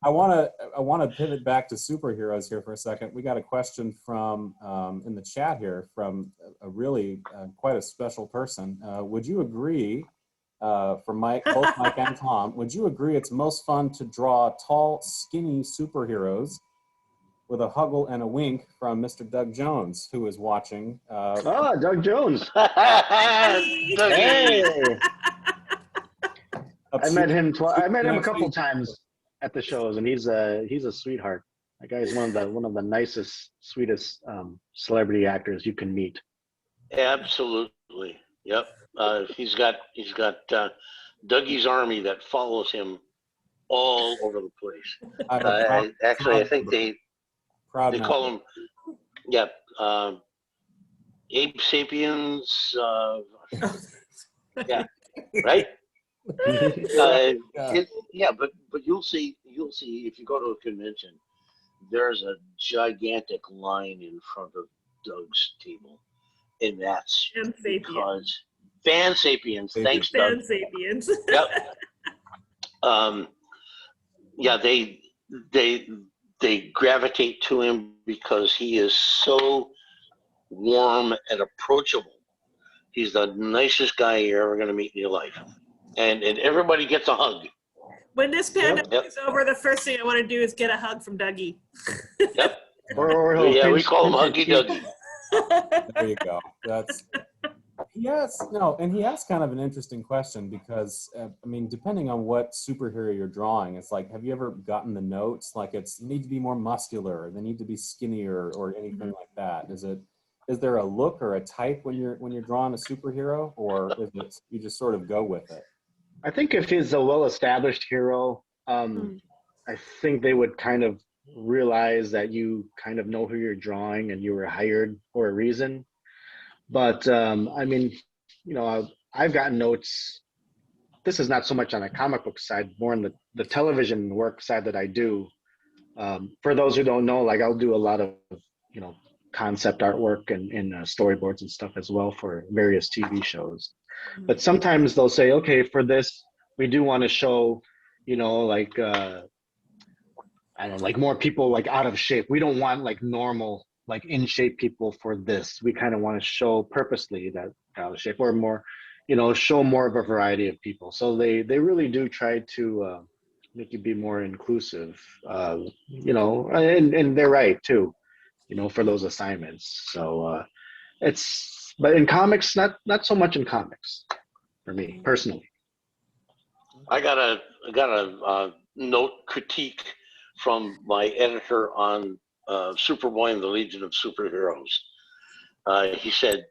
Speaker 1: I want to pivot back to superheroes here for a second. We got a question from in the chat here from a really quite a special person. Would you agree, for both Mike and Tom, would you agree it's most fun to draw tall, skinny superheroes? With a huggle and a wink from Mr. Doug Jones, who is watching.
Speaker 3: Oh, Doug Jones.
Speaker 4: Dougie.
Speaker 3: Hey, I met him. I met him a
Speaker 1: Next
Speaker 3: couple
Speaker 1: week.
Speaker 3: times at the shows, and he's a sweetheart. That guy is one of the nicest, sweetest celebrity actors you can meet.
Speaker 4: Absolutely. Yep. He's got Dougie's army that follows him all over the place. Actually, I think they call him, yeah, Abe Sapiens. Yeah, right. Yeah, but you'll see if you go to a convention, there's a gigantic line in front of Doug's table, and that's because Fan Sapiens. Thanks, Doug.
Speaker 2: Fan Sapiens.
Speaker 4: Yep. Yeah, they gravitate to him because he is so warm and approachable. He's the nicest guy you're ever going to meet in your life. And everybody gets a hug.
Speaker 2: When this pandemic is over, the first thing I want to do is get a hug from Dougie.
Speaker 4: Yep.
Speaker 3: Yeah,
Speaker 4: we call him Huggy Dougie.
Speaker 1: There you go. That's he asks kind of an interesting question because I mean, depending on what superhero you're drawing, it's like, have you ever gotten the notes? Like, you need to be more muscular, they need to be skinnier, or anything like that. Is there a look or a type when you're drawing a superhero, or is it you just sort of go with it?
Speaker 3: I think if he's a well-established hero, I think they would kind of realize that you kind of know who you're drawing and you were hired for a reason. But I mean, I've gotten notes. This is not so much on the comic book side, more on the television work side that I do. For those who don't know, like, I'll do a lot of, concept artwork and storyboards and stuff as well for various TV shows. But sometimes they'll say, okay, for this, we do want to show, like, I don't know, like more people like out of shape. We don't want like normal, like in shape people for this. We kind of want to show purposely that out of shape, or more, show more of a variety of people. So they really do try to make you be more inclusive, and they're right too, for those assignments. So but in comics, not so much in comics for me personally.
Speaker 4: I got a note critique from my editor on Superboy and the Legion of Superheroes. He said,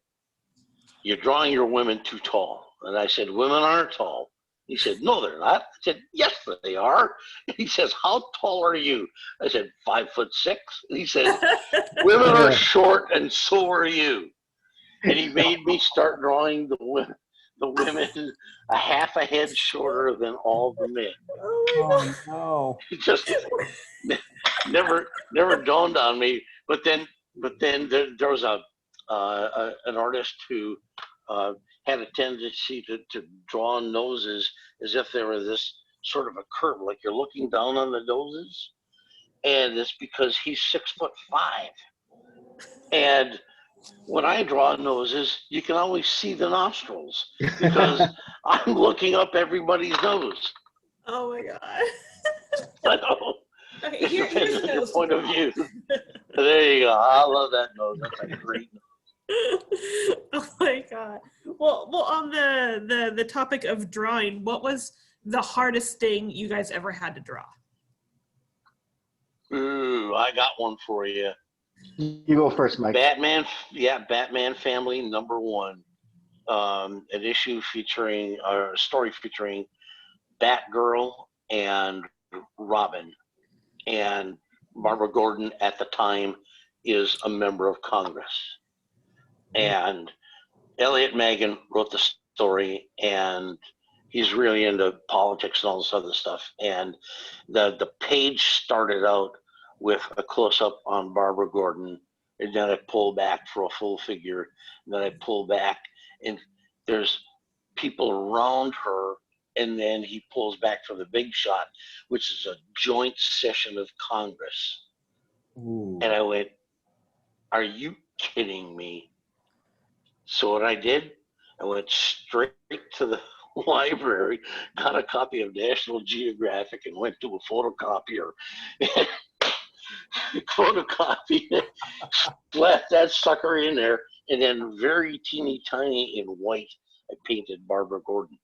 Speaker 4: "You're drawing your women too tall." And I said, "Women aren't tall." He said, "No, they're not." I said, "Yes, they are." He says, "How tall are you?" I said, 5'6". He said, "Women are short, and so are you." And he made me start drawing the women a half a head shorter than all the men.
Speaker 1: Oh no!
Speaker 4: It just never dawned on me. But then there was an artist who had a tendency to draw noses as if they were this sort of a curve, like you're looking down on the noses. And it's because he's 6'5", and when I draw noses, you can always see the nostrils because I'm looking up everybody's nose.
Speaker 2: Oh my God.
Speaker 4: I know.
Speaker 2: Okay,
Speaker 4: It depends on your
Speaker 2: nose
Speaker 4: point of view. There you go. I love that nose. That's a great nose.
Speaker 2: Oh my God. Well, on the topic of drawing, what was the hardest thing you guys ever had to draw?
Speaker 4: Ooh, I got one for you.
Speaker 3: You go first, Mike.
Speaker 4: Batman Family #1. An issue featuring, or a story featuring Batgirl and Robin. And Barbara Gordon at the time is a member of Congress. And Elliot Magan wrote the story, and he's really into politics and all this other stuff. And the page started out with a close-up on Barbara Gordon, and then I pull back for a full figure, and then I pull back, and there's people around her, and then he pulls back for the big shot, which is a joint session of Congress.
Speaker 1: Ooh.
Speaker 4: And I went, are you kidding me? So what I did, I went straight to the library, got a copy of National Geographic, and went to a photocopier. Photocopy it, slapped that sucker in there, and then very teeny tiny in white, I painted Barbara Gordon.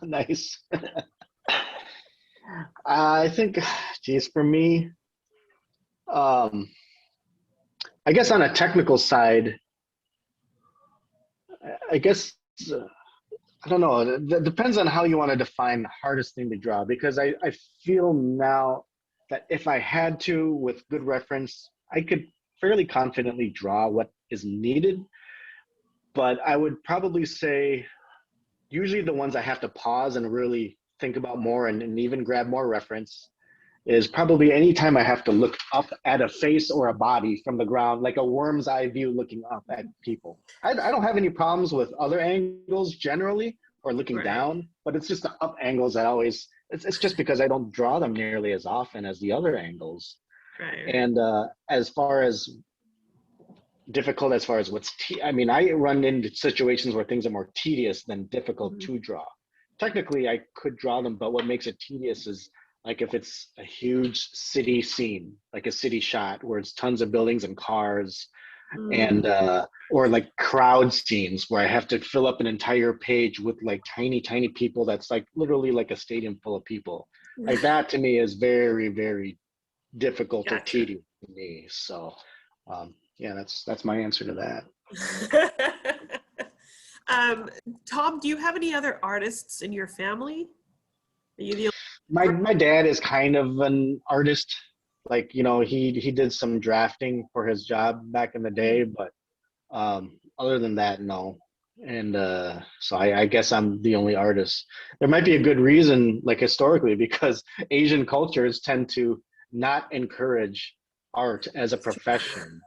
Speaker 3: Nice. I think, geez, for me, I guess on a technical side, I guess, I don't know, it depends on how you want to define the hardest thing to draw, because I feel now that if I had to, with good reference, I could fairly confidently draw what is needed, but I would probably say usually the ones I have to pause and really think about more and even grab more reference is probably anytime I have to look up at a face or a body from the ground, like a worm's eye view looking up at people. I don't have any problems with other angles generally, or looking down, but it's just the up angles that always, it's just because I don't draw them nearly as often as the other angles.
Speaker 2: Right.
Speaker 3: And as far as difficult, as far as what's, I mean, I run into situations where things are more tedious than difficult to draw. Technically, I could draw them, but what makes it tedious is like if it's a huge city scene, like a city shot where it's tons of buildings and cars, and or like crowd scenes where I have to fill up an entire page with like tiny people that's like literally like a stadium full of people. Like that to me is very, very difficult or tedious to me. So yeah, that's my answer to that.
Speaker 2: Tom, do you have any other artists in your family? Are you the
Speaker 3: my dad is kind of an artist. Like, you know, he did some drafting for his job back in the day, but other than that, no. And so I guess I'm the only artist. There might be a good reason, like historically, because Asian cultures tend to not encourage art as a profession.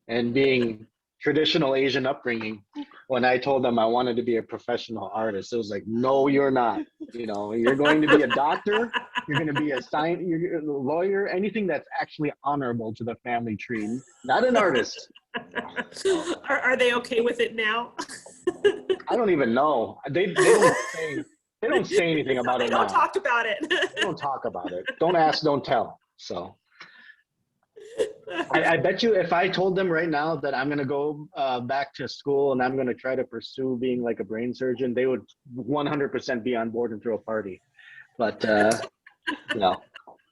Speaker 3: And being traditional Asian upbringing, when I told them I wanted to be a professional artist, it was like, no, you're not. You know, you're going to be a doctor, you're going to be you're a lawyer, anything that's actually honorable to the family tree, not an artist.
Speaker 2: Are they okay with it now?
Speaker 3: I don't even know. They don't say anything about it
Speaker 2: They
Speaker 3: now.
Speaker 2: don't talk about it.
Speaker 3: They don't talk about it. Don't ask, don't tell. So I bet you if I told them right now that I'm going to go back to school and I'm going to try to pursue being like a brain surgeon, they would 100% be on board and throw a party. But no,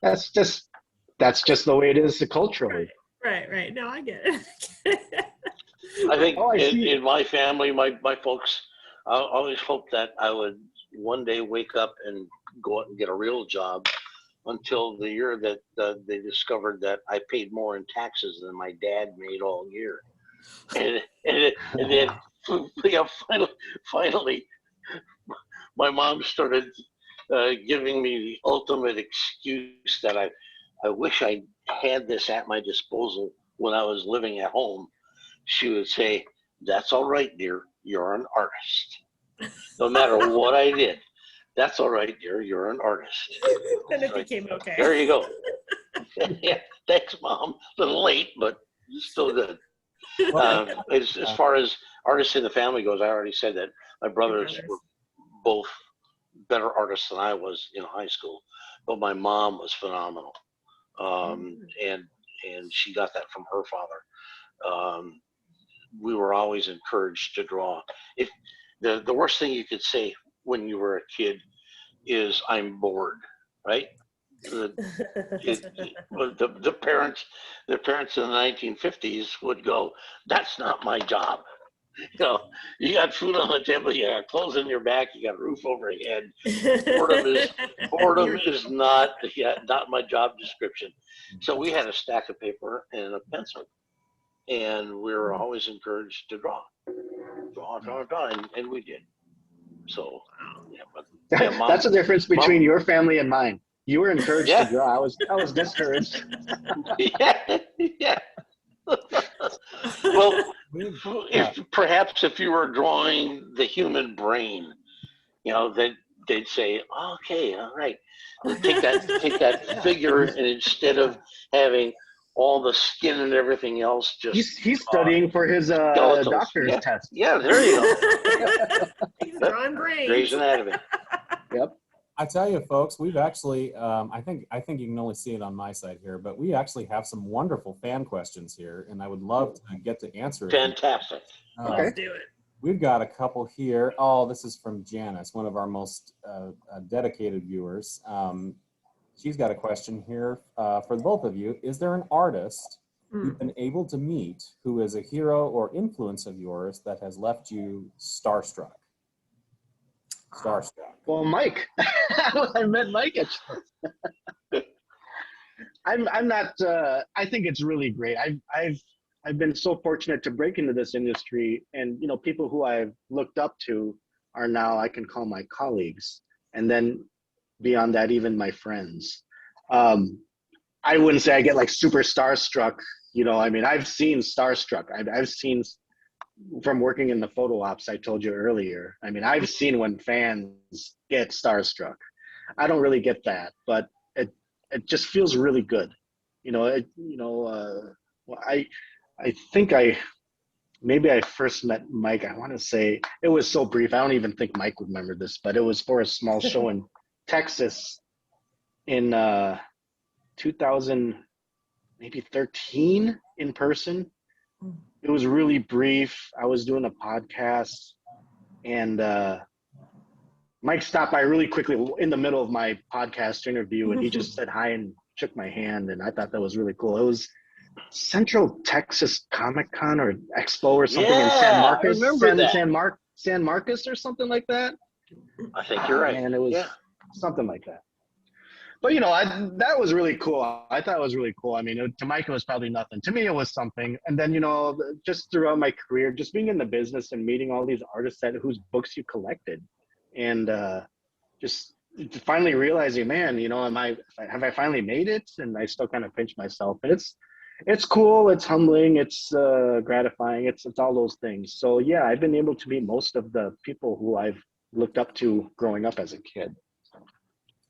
Speaker 3: that's just the way it is culturally.
Speaker 2: Right. No, I get it.
Speaker 4: I think in my family, my folks, I always hoped that I would one day wake up and go out and get a real job, until the year that they discovered that I paid more in taxes than my dad made all year. And then yeah, finally, my mom started giving me the ultimate excuse that I wish I had this at my disposal when I was living at home. She would say, "That's all right, dear. You're an artist. No matter what I did. That's all right, dear. You're an artist."
Speaker 2: Then it became okay.
Speaker 4: There you go. Yeah, thanks, Mom. A little late, but still good. As far as artists in the family goes, I already said that my brothers were both better artists than I was in high school, but my mom was phenomenal, and she got that from her father. We were always encouraged to draw. If the worst thing you could say when you were a kid is "I'm bored," right? The parents in the 1950s would go, "That's not my job." You know, you got food on the table, you got clothes on your back, you got a roof over your head. Boredom is not my job description. So we had a stack of paper and a pencil, and we were always encouraged to draw, and we did. So, yeah, but yeah,
Speaker 3: that's the difference between your family and mine. You were encouraged to draw. I was discouraged.
Speaker 4: Yeah. Well, If you were drawing the human brain, they'd say, okay, all right, take that figure, and instead of having all the skin and everything else, just
Speaker 3: He's studying for his doctor's test.
Speaker 4: Yeah, there you go.
Speaker 2: He's drawing brains.
Speaker 4: Grey's Anatomy.
Speaker 3: Yep.
Speaker 1: I tell you, folks, we've actually, I think you can only see it on my side here, but we actually have some wonderful fan questions here, and I would love to get to answer it.
Speaker 4: Fantastic.
Speaker 2: Let's do it.
Speaker 1: We've got a couple here. Oh, this is from Janice, one of our most dedicated viewers. She's got a question here for both of you. Is there an artist you've been able to meet who is a hero or influence of yours that has left you starstruck? Starstruck.
Speaker 3: Well, Mike. I met Mike at I'm not. I think it's really great. I've been so fortunate to break into this industry, and people who I've looked up to are now I can call my colleagues, and then beyond that, even my friends. I wouldn't say I get like super starstruck. I've seen starstruck. I've seen from working in the photo ops I told you earlier. I've seen when fans get starstruck. I don't really get that, but it just feels really good. I think maybe I first met Mike. I want to say it was so brief. I don't even think Mike would remember this, but it was for a small show in Texas in 2013 in person. It was really brief. I was doing a podcast, and Mike stopped by really quickly in the middle of my podcast interview, and he just said hi and shook my hand, and I thought that was really cool. It was Central Texas Comic Con or Expo or something in San Marcos.
Speaker 4: I remember that.
Speaker 3: San Marcos or something like that.
Speaker 4: I think you're right.
Speaker 3: And it was something like that. But that was really cool. I thought it was really cool. To Mike it was probably nothing. To me it was something. And then just throughout my career, just being in the business and meeting all these artists whose books you collected, and just finally realizing, man, have I finally made it? And I still kind of pinch myself. And it's cool. It's humbling. It's gratifying. It's all those things. So yeah, I've been able to meet most of the people who I've looked up to growing up as a kid.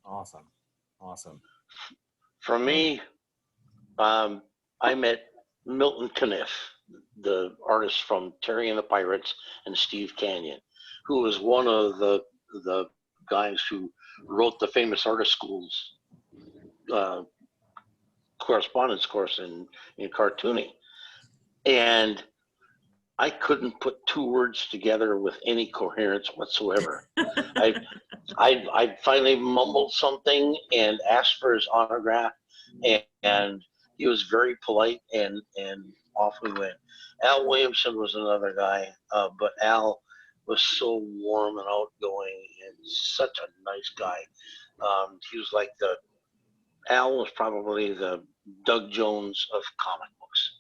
Speaker 1: Awesome.
Speaker 4: For me, I met Milton Caniff, the artist from Terry and the Pirates and Steve Canyon, who was one of the guys who wrote the famous Artist Schools correspondence course in cartooning. And I couldn't put two words together with any coherence whatsoever. I finally mumbled something and asked for his autograph, and he was very polite, and off we went. Al Williamson was another guy, but Al was so warm and outgoing and such a nice guy. He was like Al was probably the Doug Jones of comic books.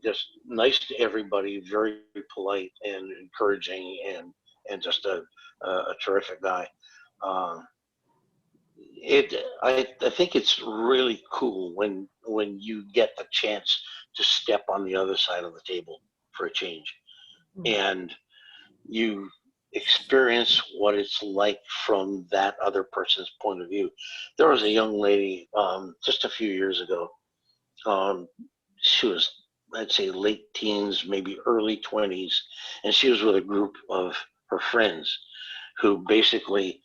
Speaker 4: Just nice to everybody, very polite and encouraging, and just a terrific guy. I think it's really cool when you get the chance to step on the other side of the table for a change, and you experience what it's like from that other person's point of view. There was a young lady just a few years ago. She was, I'd say, late teens, maybe early 20s, and she was with a group of her friends who basically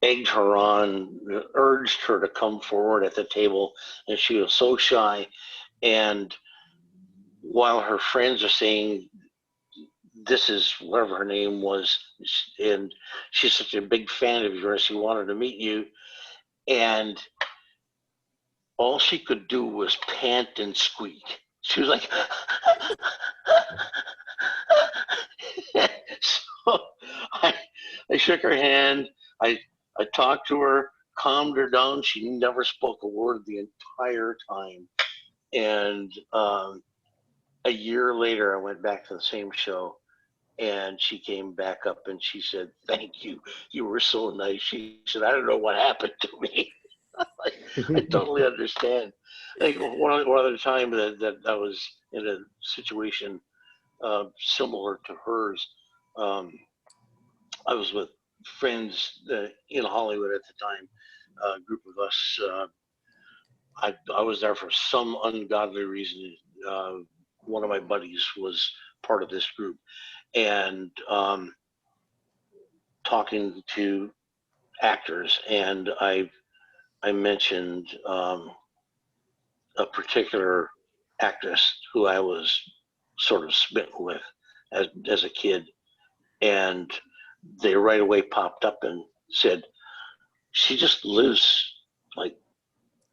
Speaker 4: egged her on, urged her to come forward at the table, and she was so shy. And while her friends are saying, this is whatever her name was, and she's such a big fan of yours, she wanted to meet you, and all she could do was pant and squeak. She was like, so I shook her hand. I talked to her, calmed her down. She never spoke a word the entire time. And a year later, I went back to the same show, and she came back up and she said, "Thank you. You were so nice." She said, "I don't know what happened to me." I totally understand. I think one other time that I was in a situation similar to hers. I was with friends in Hollywood at the time, a group of us. I was there for some ungodly reason. One of my buddies was part of this group, and talking to actors, and I mentioned a particular actress who I was sort of smitten with as a kid, and they right away popped up and said, "She just lives like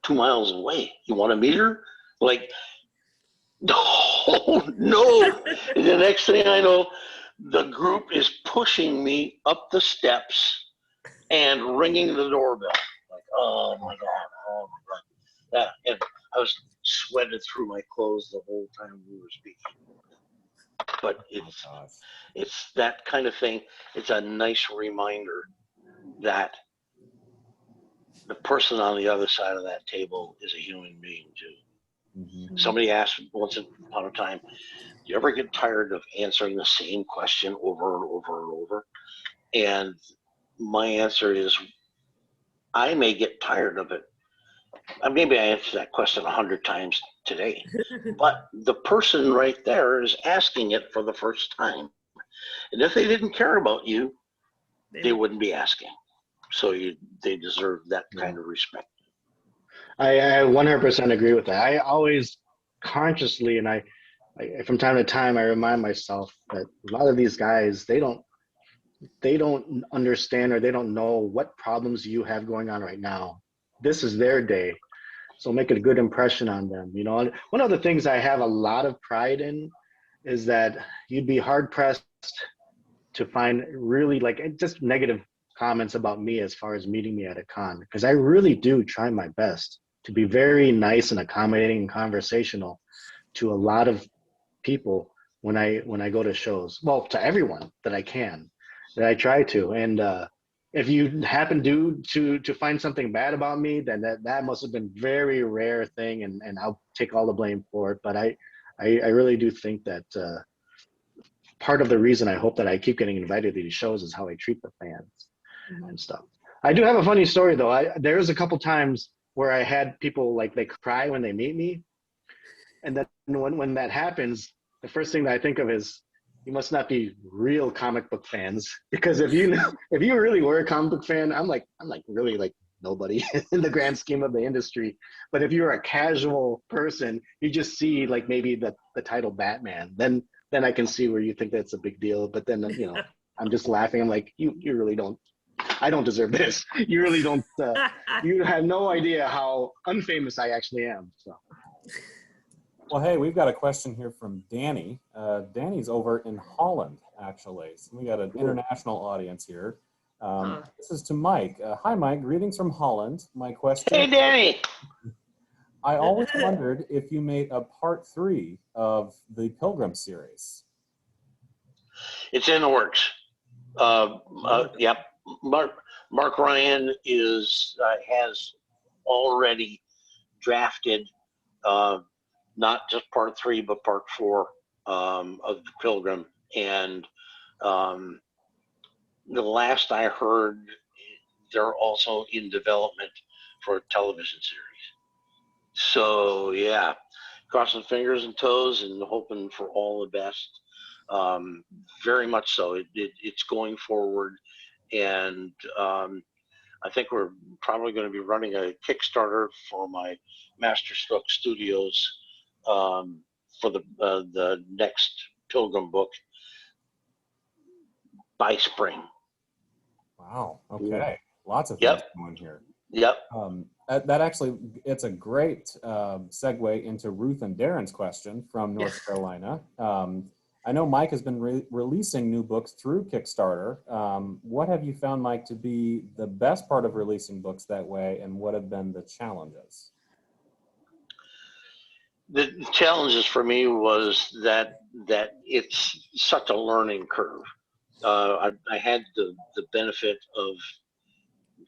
Speaker 4: 2 miles away. You want to meet her?" Like, oh no! And the next thing I know, the group is pushing me up the steps and ringing the doorbell. Like, oh my god, oh my god. Yeah, and I was sweated through my clothes the whole time we were speaking. But it's that kind of thing. It's a nice reminder that the person on the other side of that table is a human being too.
Speaker 1: Mm-hmm.
Speaker 4: Somebody asked once upon a time, "Do you ever get tired of answering the same question over and over and over?" And my answer is, I may get tired of it. Maybe I answered that question 100 times today, but the person right there is asking it for the first time. And if they didn't care about you, they wouldn't be asking. So they deserve that kind of respect.
Speaker 3: I 100% agree with that. I always consciously, and I from time to time, I remind myself that a lot of these guys, they don't understand, or they don't know what problems you have going on right now. This is their day. So make a good impression on them. You know, and one of the things I have a lot of pride in is that you'd be hard pressed to find really like just negative comments about me as far as meeting me at a con, because I really do try my best to be very nice and accommodating and conversational to a lot of people when I go to shows. Well, to everyone that I can, that I try to. And if you happen to find something bad about me, then that must have been very rare thing, and I'll take all the blame for it. But I really do think that part of the reason I hope that I keep getting invited to these shows is how I treat the fans and stuff. I do have a funny story though. There's a couple times where I had people like they cry when they meet me, and then when that happens, the first thing that I think of is, you must not be real comic book fans, because if you really were a comic book fan, I'm like really like nobody in the grand scheme of the industry. But if you're a casual person, you just see like maybe the title Batman, then I can see where you think that's a big deal. But then I'm just laughing. I'm like, you really don't. I don't deserve this. You really don't. You have no idea how unfamous I actually am. So.
Speaker 1: Well, hey, we've got a question here from Danny. Danny's over in Holland, actually. So we got an international audience here. This is to Mike. Hi, Mike. Greetings from Holland. My question.
Speaker 4: Hey, Danny.
Speaker 1: I always wondered if you made a part 3 of the Pilgrim series.
Speaker 4: It's in the works. Yep. Mark Ryan has already drafted not just part 3, but part 4 of the Pilgrim. And the last I heard, they're also in development for a television series. So yeah, crossing fingers and toes and hoping for all the best. Very much so. It's going forward, and I think we're probably going to be running a Kickstarter for my Masterstroke Studios for the next Pilgrim book by spring.
Speaker 1: Wow. Okay. Lots of things
Speaker 4: Yep.
Speaker 1: going here.
Speaker 4: Yep.
Speaker 1: That actually, it's a great segue into Ruth and Darren's question from North Carolina. I know Mike has been releasing new books through Kickstarter. What have you found, Mike, to be the best part of releasing books that way, and what have been the challenges?
Speaker 4: The challenges for me was that it's such a learning curve. I had the benefit of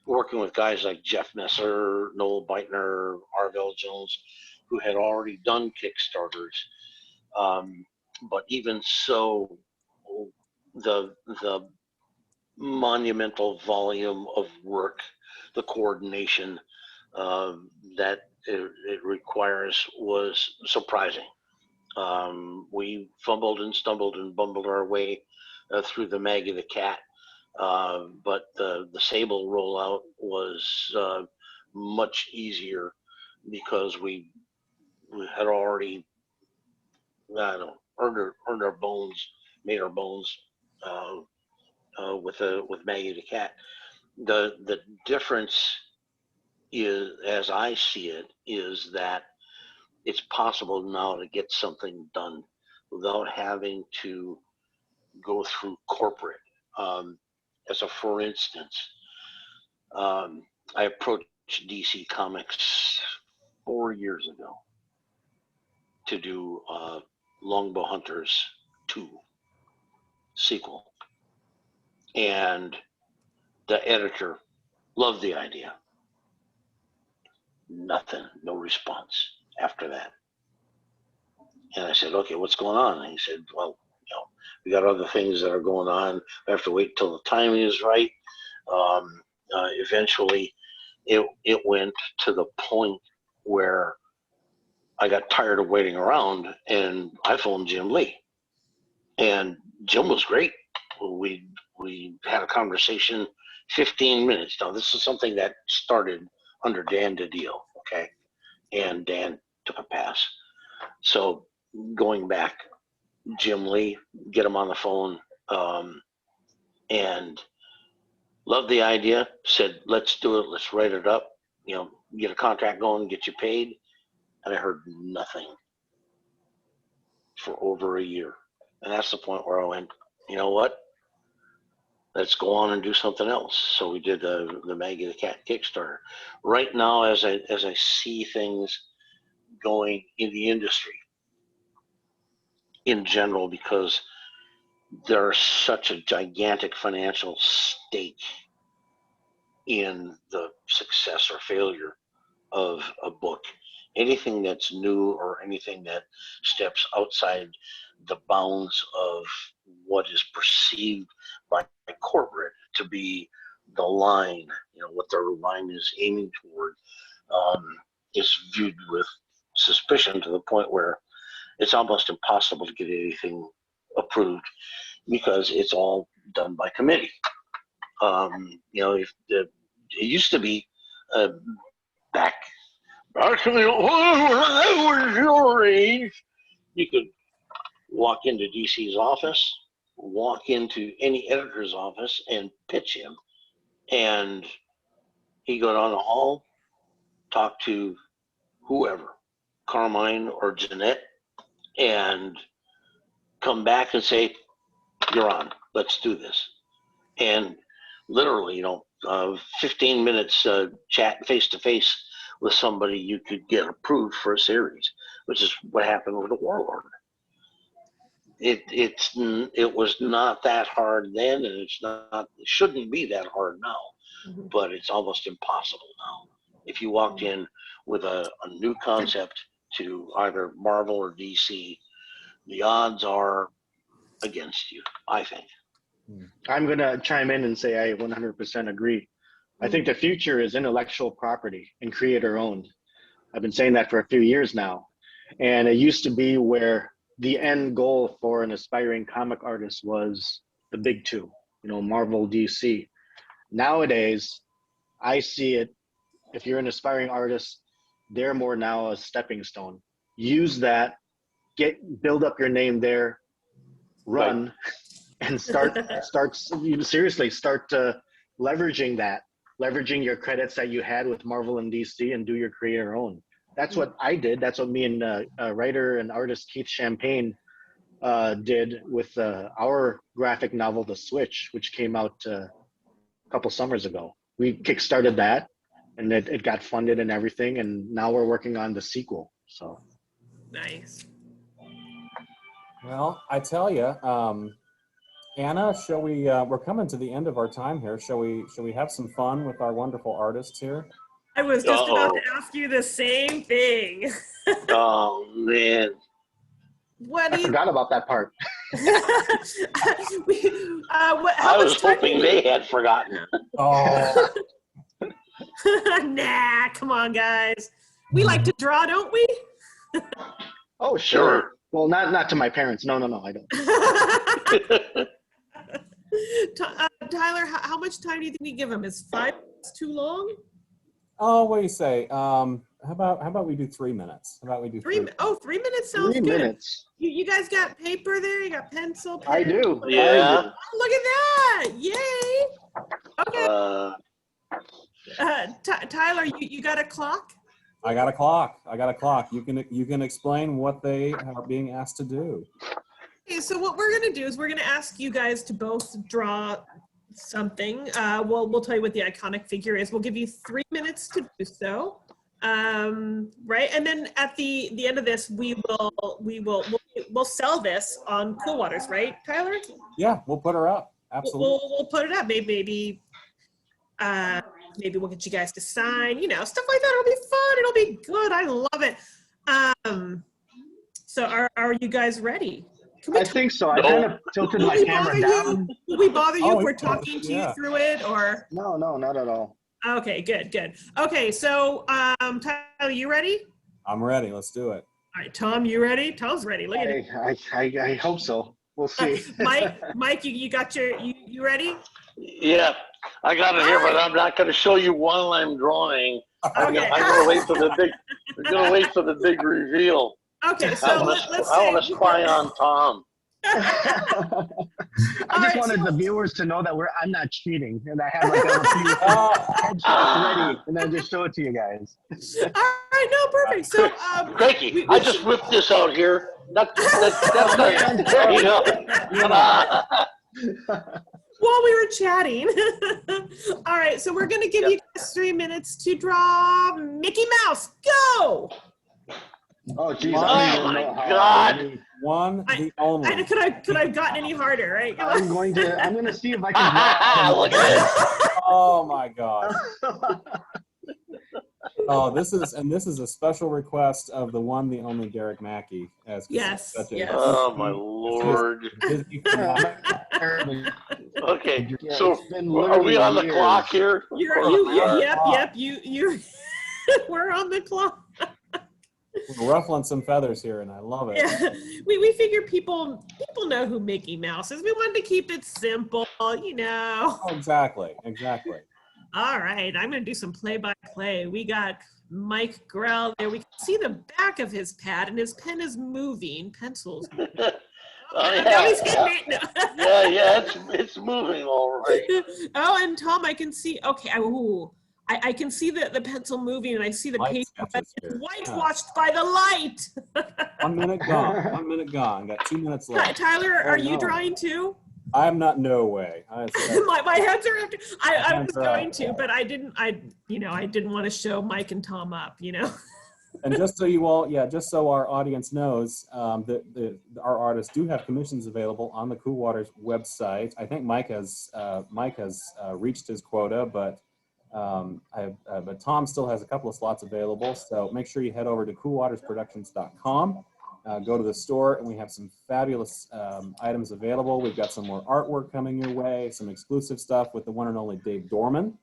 Speaker 4: working with guys like Jeff Messer, Noel Beitner, Arvell Jones, who had already done Kickstarters. but even so, the monumental volume of work, the coordination that it requires was surprising. We fumbled and stumbled and bumbled our way through the Maggie the Cat, but the Sable rollout was much easier because we had already, I don't know, earned our bones, made our bones with Maggie the Cat. The difference is, as I see it, is that it's possible now to get something done without having to go through corporate. As a for instance, I approached DC Comics 4 years ago to do Longbow Hunters 2 sequel, and the editor loved the idea. Nothing, no response after that. And I said, okay, what's going on? And he said, well, we got other things that are going on. We have to wait till the timing is right. Eventually, it went to the point where I got tired of waiting around, and I phoned Jim Lee. And Jim was great. We had a conversation, 15 minutes. Now, this is something that started under Dan DiDio, okay? And Dan took a pass. So going back, Jim Lee, get him on the phone, and loved the idea, said, let's do it, let's write it up, get a contract going, get you paid. And I heard nothing for over a year. And that's the point where I went, you know what? Let's go on and do something else. So we did the Maggie the Cat Kickstarter. Right now, as I see things going in the industry in general, because there's such a gigantic financial stake in the success or failure of a book. Anything that's new or anything that steps outside the bounds of what is perceived by corporate to be the line, what their line is aiming toward, is viewed with suspicion, to the point where it's almost impossible to get anything approved because it's all done by committee. It used to be back when I was your age, you could walk into DC's office, walk into any editor's office and pitch him, and he'd go down the hall, talk to whoever, Carmine or Jeanette, and come back and say, you're on, let's do this. And literally, 15 minutes chat face-to-face with somebody, you could get approved for a series, which is what happened with the Warlord. It was not that hard then, and it shouldn't be that hard now, but it's almost impossible now. If you walked in with a new concept to either Marvel or DC, the odds are against you, I think.
Speaker 3: I'm going to chime in and say I 100% agree. I think the future is intellectual property and creator owned. I've been saying that for a few years now. And it used to be where the end goal for an aspiring comic artist was the big two, Marvel, DC. Nowadays, I see it, if you're an aspiring artist, they're more now a stepping stone. Use that, build up your name there, run, right, and start leveraging that. Leveraging your credits that you had with Marvel and DC and do your creator own. That's what I did. That's what me and writer and artist Keith Champagne did with our graphic novel, The Switch, which came out a couple summers ago. We kickstarted that, and it got funded and everything, and now we're working on the sequel. So
Speaker 2: nice.
Speaker 1: Well, I tell you, Anna, shall we? We're coming to the end of our time here. Shall we have some fun with our wonderful artists here?
Speaker 2: I was just about to ask you the same thing.
Speaker 4: Oh man,
Speaker 2: What
Speaker 3: I
Speaker 2: do you?
Speaker 3: forgot about that part.
Speaker 2: How
Speaker 4: I
Speaker 2: much
Speaker 4: was
Speaker 2: time
Speaker 4: hoping
Speaker 2: do
Speaker 4: they had forgotten.
Speaker 1: Oh,
Speaker 2: Nah, come on, guys. We like to draw, don't we?
Speaker 3: Oh, sure. Well, not to my parents. No, I don't.
Speaker 2: Tyler, how much time do you think we give him? Is 5 minutes too long?
Speaker 1: oh, what do you say? How about we do 3 minutes? How about we do 3 minutes?
Speaker 2: 3 minutes sounds
Speaker 3: 3
Speaker 2: good.
Speaker 3: minutes.
Speaker 2: You guys got paper there? You got pencil?
Speaker 3: I
Speaker 2: pen?
Speaker 3: do.
Speaker 4: Yeah.
Speaker 2: Oh, look at that! Yay! Okay, Tyler, you got a clock?
Speaker 1: I got a clock. You can explain what they are being asked to do.
Speaker 2: Okay, so what we're gonna do is we're gonna ask you guys to both draw something. We'll tell you what the iconic figure is. We'll give you 3 minutes to do so. Right, and then at the end of this, we'll sell this on Cool Waters, right, Tyler?
Speaker 1: Yeah, we'll put her up. Absolutely.
Speaker 2: We'll put it up. Maybe we'll get you guys to sign. Stuff like that. It'll be fun. It'll be good. I love it. So are you guys ready?
Speaker 3: I think so. I kind of tilted my camera down.
Speaker 2: Will we bother you if we're
Speaker 1: yeah,
Speaker 2: talking to you
Speaker 1: yeah.
Speaker 2: through it, or?
Speaker 3: No, not at all.
Speaker 2: Okay, good. Okay, so Tyler, you ready?
Speaker 1: I'm ready. Let's do it.
Speaker 2: All right, Tom, you ready? Tom's ready. Look at it.
Speaker 3: I hope so. We'll see.
Speaker 2: Mike, you got you ready?
Speaker 4: Yeah, I got it here, but I'm not going to show you while I'm drawing. I'm
Speaker 2: Okay.
Speaker 4: going to wait for the big. I'm going to wait for the big reveal.
Speaker 2: Okay, so
Speaker 4: I
Speaker 2: let's
Speaker 4: want to spy on Tom.
Speaker 3: I just wanted the viewers to know that I'm not cheating, and I have like a few headshots ready, and then just show it to you guys.
Speaker 2: All right, no, perfect. So,
Speaker 4: Craigie, I just whipped this out here. That's there you go. Come on.
Speaker 2: while we were chatting. All right, so we're going to give you guys 3 minutes to draw Mickey Mouse. Go!
Speaker 3: Oh, geez.
Speaker 4: Oh, my God.
Speaker 1: One, the only.
Speaker 2: Could I have gotten any harder, right?
Speaker 3: I'm going to see if I can draw.
Speaker 4: Look at this.
Speaker 1: Oh my God. Oh, this is a special request of the one, the only Derek Mackey.
Speaker 2: Yes.
Speaker 4: Oh my Lord. Okay, so are we on the clock here?
Speaker 2: Yep. You. We're on the clock.
Speaker 1: We're ruffling some feathers here, and I love it.
Speaker 2: Yeah. We figure people know who Mickey Mouse is. We wanted to keep it simple,
Speaker 1: Oh, exactly.
Speaker 2: All right, I'm going to do some play-by-play. We got Mike Grell there. We can see the back of his pad, and his pen is moving. Pencils.
Speaker 4: Oh, yeah.
Speaker 2: Now he's hitting it.
Speaker 4: Yeah, it's moving all right.
Speaker 2: Oh, and Tom, I can see. Okay, I can see the pencil moving, and I see the page whitewashed by the light.
Speaker 1: 1 minute gone. 1 minute gone. Got 2 minutes left.
Speaker 2: Tyler, are you drawing too?
Speaker 1: I'm not. No way.
Speaker 2: My hands are after. I was going to, but I didn't. I didn't want to show Mike and Tom up.
Speaker 1: And just so our audience knows, our artists do have commissions available on the Cool Waters website. I think Mike has reached his quota, but Tom still has a couple of slots available. So make sure you head over to coolwatersproductions.com. Go to the store, and we have some fabulous items available. We've got some more artwork coming your way, some exclusive stuff with the one and only Dave Dorman.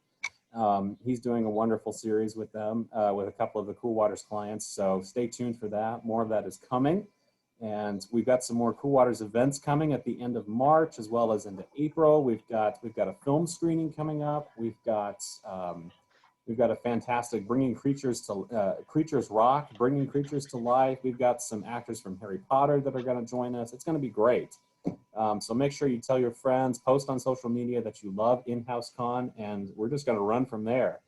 Speaker 1: He's doing a wonderful series with them, with a couple of the Cool Waters clients. So stay tuned for that. More of that is coming. And we've got some more Cool Waters events coming at the end of March, as well as into April. We've got a film screening coming up. We've got a fantastic Bringing Creatures Rock, Bringing Creatures to Life. We've got some actors from Harry Potter that are going to join us. It's going to be great. So make sure you tell your friends, post on social media that you love InHouse-CON, and we're just going to run from there.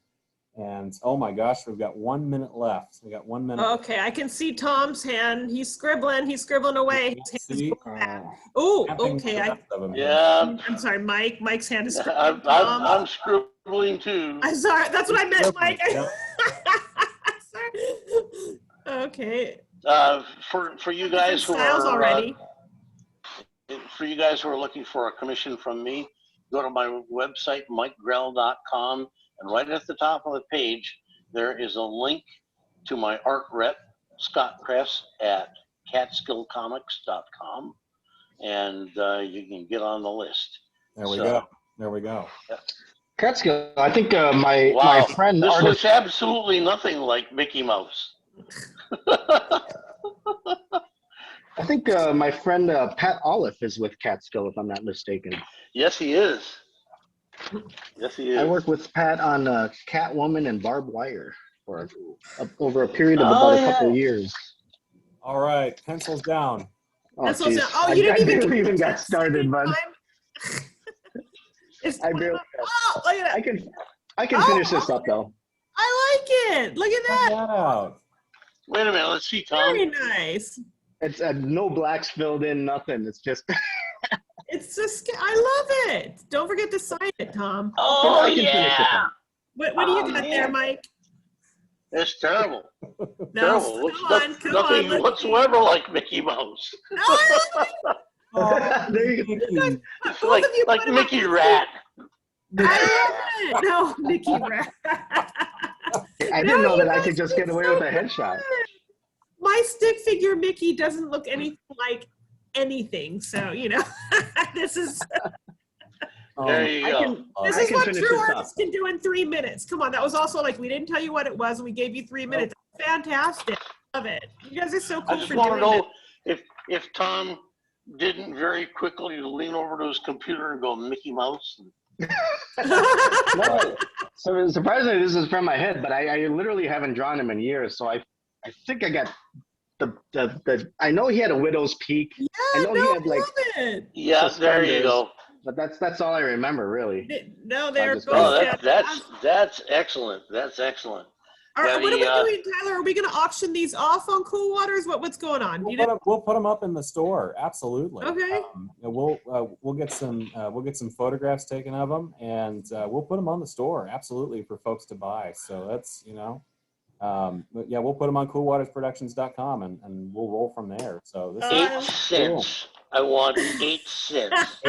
Speaker 1: And oh my gosh, we've got 1 minute left. We got 1 minute.
Speaker 2: Okay, I can see Tom's hand. He's scribbling away. Oh, okay.
Speaker 4: Yeah.
Speaker 2: I'm sorry, Mike. Mike's hand is
Speaker 4: scribbling. I'm scribbling too.
Speaker 2: I'm sorry. That's what I meant, Mike. Sorry. Okay.
Speaker 4: For you guys who are for you guys who are looking for a commission from me, go to my website, mikegrell.com. And right at the top of the page, there is a link to my art rep, Scott Kress at catskillcomics.com, and you can get on the list.
Speaker 1: There we go. There we go.
Speaker 3: Catskill. I think my
Speaker 4: Wow,
Speaker 3: friend
Speaker 4: this
Speaker 3: artist.
Speaker 4: looks absolutely nothing like Mickey Mouse.
Speaker 3: I think my friend Pat Olive is with Catskill, if I'm not mistaken.
Speaker 4: Yes, he is. Yes, he is.
Speaker 3: I worked with Pat on Catwoman and Barbed Wire for over a period of
Speaker 4: Oh,
Speaker 3: about a
Speaker 4: yeah.
Speaker 3: couple of years.
Speaker 1: All right, pencils down.
Speaker 3: Oh,
Speaker 2: Pencils
Speaker 3: geez.
Speaker 2: down. Oh, you didn't
Speaker 3: I
Speaker 2: even
Speaker 3: barely even got started, bud. I barely got
Speaker 2: Oh, look at that.
Speaker 3: I can finish this up though.
Speaker 2: I like it. Look at
Speaker 1: Check
Speaker 2: that.
Speaker 1: that out.
Speaker 4: Wait a minute. Let's see, Tom.
Speaker 2: Very nice.
Speaker 3: It's no blacks filled in, nothing. It's just.
Speaker 2: It's just, I love it. Don't forget to sign it, Tom.
Speaker 4: Oh,
Speaker 3: I can finish it
Speaker 4: yeah.
Speaker 3: up.
Speaker 2: What do you got
Speaker 4: man.
Speaker 2: there, Mike?
Speaker 4: That's terrible.
Speaker 2: No,
Speaker 4: Terrible. Looks
Speaker 2: come
Speaker 4: nothing
Speaker 2: on. Let's
Speaker 4: whatsoever like Mickey Mouse.
Speaker 2: No, I love it.
Speaker 1: Oh,
Speaker 3: There you go.
Speaker 1: Mickey.
Speaker 4: It's
Speaker 2: Both of you
Speaker 4: like
Speaker 2: put 'em
Speaker 4: Mickey
Speaker 2: up.
Speaker 4: Rat.
Speaker 2: I love it. No, Mickey Rat.
Speaker 3: I didn't know that I could just get away with a headshot.
Speaker 2: My stick figure Mickey doesn't look anything like anything. So, this is
Speaker 4: There you go.
Speaker 2: this
Speaker 3: I
Speaker 2: is
Speaker 3: can
Speaker 2: what
Speaker 3: finish
Speaker 2: true
Speaker 3: this up.
Speaker 2: artists can do in 3 minutes. Come on, that was also like we didn't tell you what it was and we gave you 3 minutes. Fantastic. Love it. You guys are so
Speaker 4: I
Speaker 2: cool
Speaker 4: just
Speaker 2: for
Speaker 4: want to
Speaker 2: doing
Speaker 4: know if Tom didn't very quickly lean over to his computer and go Mickey Mouse.
Speaker 3: No. So surprisingly, this is from my head, but I literally haven't drawn him in years. So I think I got the I know he had a widow's peak.
Speaker 2: Yeah,
Speaker 3: I know he had like,
Speaker 2: love it.
Speaker 4: Yeah, there you
Speaker 3: suspenders.
Speaker 4: go.
Speaker 3: But that's all I remember really.
Speaker 2: No, they're
Speaker 3: just-
Speaker 2: both
Speaker 4: Oh,
Speaker 2: fantastic.
Speaker 4: that's excellent. That's excellent.
Speaker 2: What are we
Speaker 4: the,
Speaker 2: doing, Tyler? Are we going to auction these off on Cool Waters? What's going on?
Speaker 1: We'll put them up in the store. Absolutely.
Speaker 2: Okay.
Speaker 1: And we'll get some photographs taken of them, and we'll put them on the store. Absolutely, for folks to buy. So that's but yeah, we'll put them on CoolWatersProductions.com, and we'll roll from there. So this is
Speaker 4: 8 cents. I want 8 cents.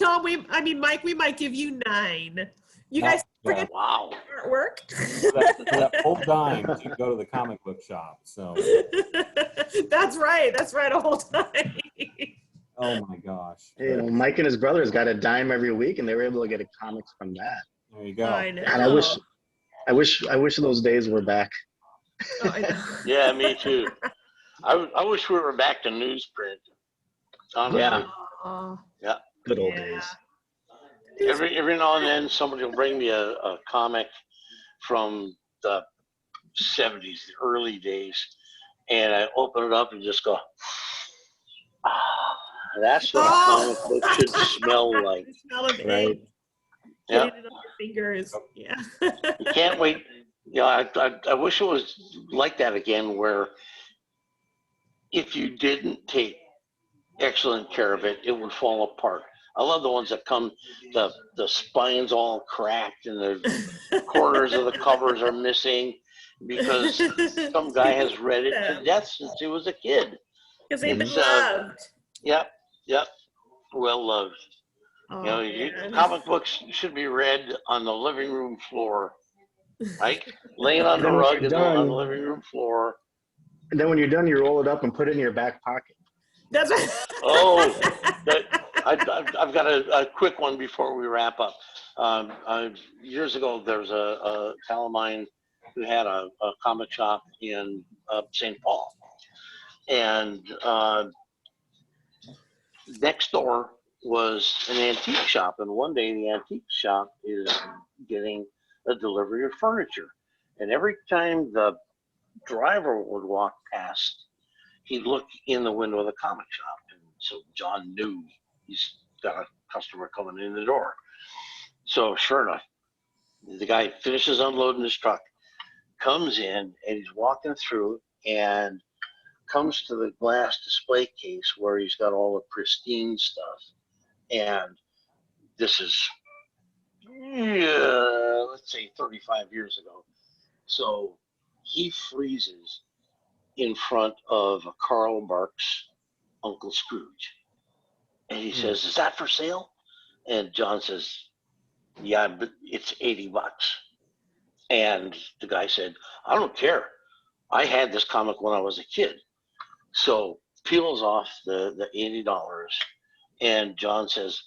Speaker 2: Tom, Mike, we might give you 9. You guys forget
Speaker 4: Wow.
Speaker 2: artwork.
Speaker 1: for that whole dime to go to the comic book shop. So
Speaker 2: That's right, a whole time.
Speaker 1: oh my gosh.
Speaker 3: Mike and his brothers got a dime every week, and they were able to get a comics from that.
Speaker 1: There you go.
Speaker 2: I know.
Speaker 3: And I wish those days were back.
Speaker 2: Oh, I know.
Speaker 4: Yeah, me too. I wish we were back to newsprint. Honestly.
Speaker 3: Yeah.
Speaker 2: Aw.
Speaker 3: Good old
Speaker 2: Yeah.
Speaker 3: days.
Speaker 4: Every now and then somebody will bring me a comic from the 70s, the early days, and I open it up and just go, that's what a comic book should smell like.
Speaker 2: The smell of
Speaker 3: Right.
Speaker 2: ink.
Speaker 4: Yeah.
Speaker 2: Getting it on your fingers. Yeah.
Speaker 4: You can't wait. I wish it was like that again, where if you didn't take excellent care of it, it would fall apart. I love the ones that come, the spine's all cracked and the corners of the covers are missing because some guy has read it to death since he was a kid.
Speaker 2: Because they've been
Speaker 4: It's,
Speaker 2: loved.
Speaker 4: Yep, well loved.
Speaker 2: Oh, man.
Speaker 4: Comic books should be read on the living room floor, right? Laying on the rug on the living room floor.
Speaker 3: And then when you're done, you roll it up and put it in your back pocket.
Speaker 2: That's right.
Speaker 4: Oh, I've got a quick one before we wrap up. Years ago, there was a pal of mine who had a comic shop in St. Paul. And next door was an antique shop. And one day the antique shop is getting a delivery of furniture. And every time the driver would walk past, he'd look in the window of the comic shop. And so John knew he's got a customer coming in the door. So sure enough, the guy finishes unloading his truck, comes in, and he's walking through and comes to the glass display case where he's got all the pristine stuff. And this is, let's say 35 years ago. So he freezes in front of a Karl Marx Uncle Scrooge. And he says, "Is that for sale?" And John says, "Yeah, but it's $80. And the guy said, "I don't care. I had this comic when I was a kid." So peels off the $80, and John says,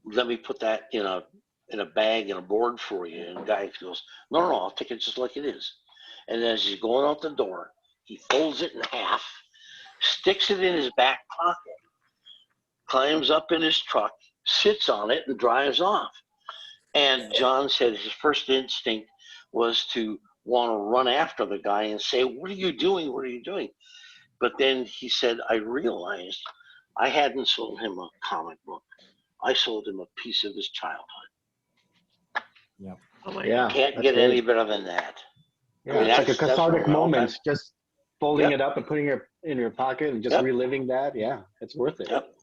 Speaker 4: "Let me put that in a bag and a board for you." And the guy goes, "No, I'll take it just like it is." And as he's going out the door, he folds it in half, sticks it in his back pocket, climbs up in his truck, sits on it, and drives off. And John said his first instinct was to want to run after the guy and say, "What are you doing? What are you doing?" But then he said, "I realized I hadn't sold him a comic book. I sold him a piece of his childhood."
Speaker 1: Yeah.
Speaker 2: Oh my
Speaker 3: Yeah.
Speaker 2: God.
Speaker 4: Can't
Speaker 3: that's
Speaker 4: get
Speaker 3: great.
Speaker 4: any better than that.
Speaker 3: Yeah,
Speaker 4: I mean,
Speaker 3: it's like a
Speaker 4: that's one
Speaker 3: cathartic
Speaker 4: of my all-time-
Speaker 3: moment. Just folding
Speaker 4: Yep.
Speaker 3: it up and putting it in your pocket and just
Speaker 4: Yep.
Speaker 3: reliving that. Yeah, it's worth it.
Speaker 4: Yep.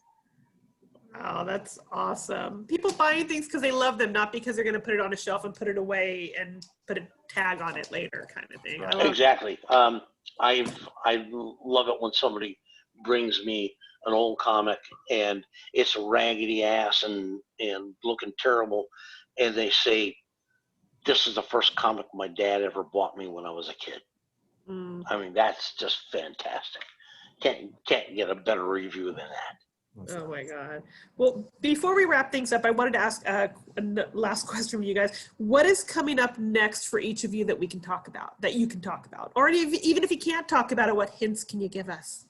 Speaker 2: Oh, that's awesome. People buying things because they love them, not because they're going to put it on a shelf and put it away and put a tag on it later, kind of thing. I love
Speaker 4: Exactly. I love it when somebody brings me an old comic and it's raggedy ass and looking terrible, and they say, "This is the first comic my dad ever bought me when I was a kid."
Speaker 2: Mm.
Speaker 4: I mean, that's just fantastic. Can't get a better review than that.
Speaker 2: Oh my God. Well, before we wrap things up, I wanted to ask a last question from you guys. What is coming up next for each of you that we can talk about, that you can talk about? Or even if you can't talk about it, what hints can you give us?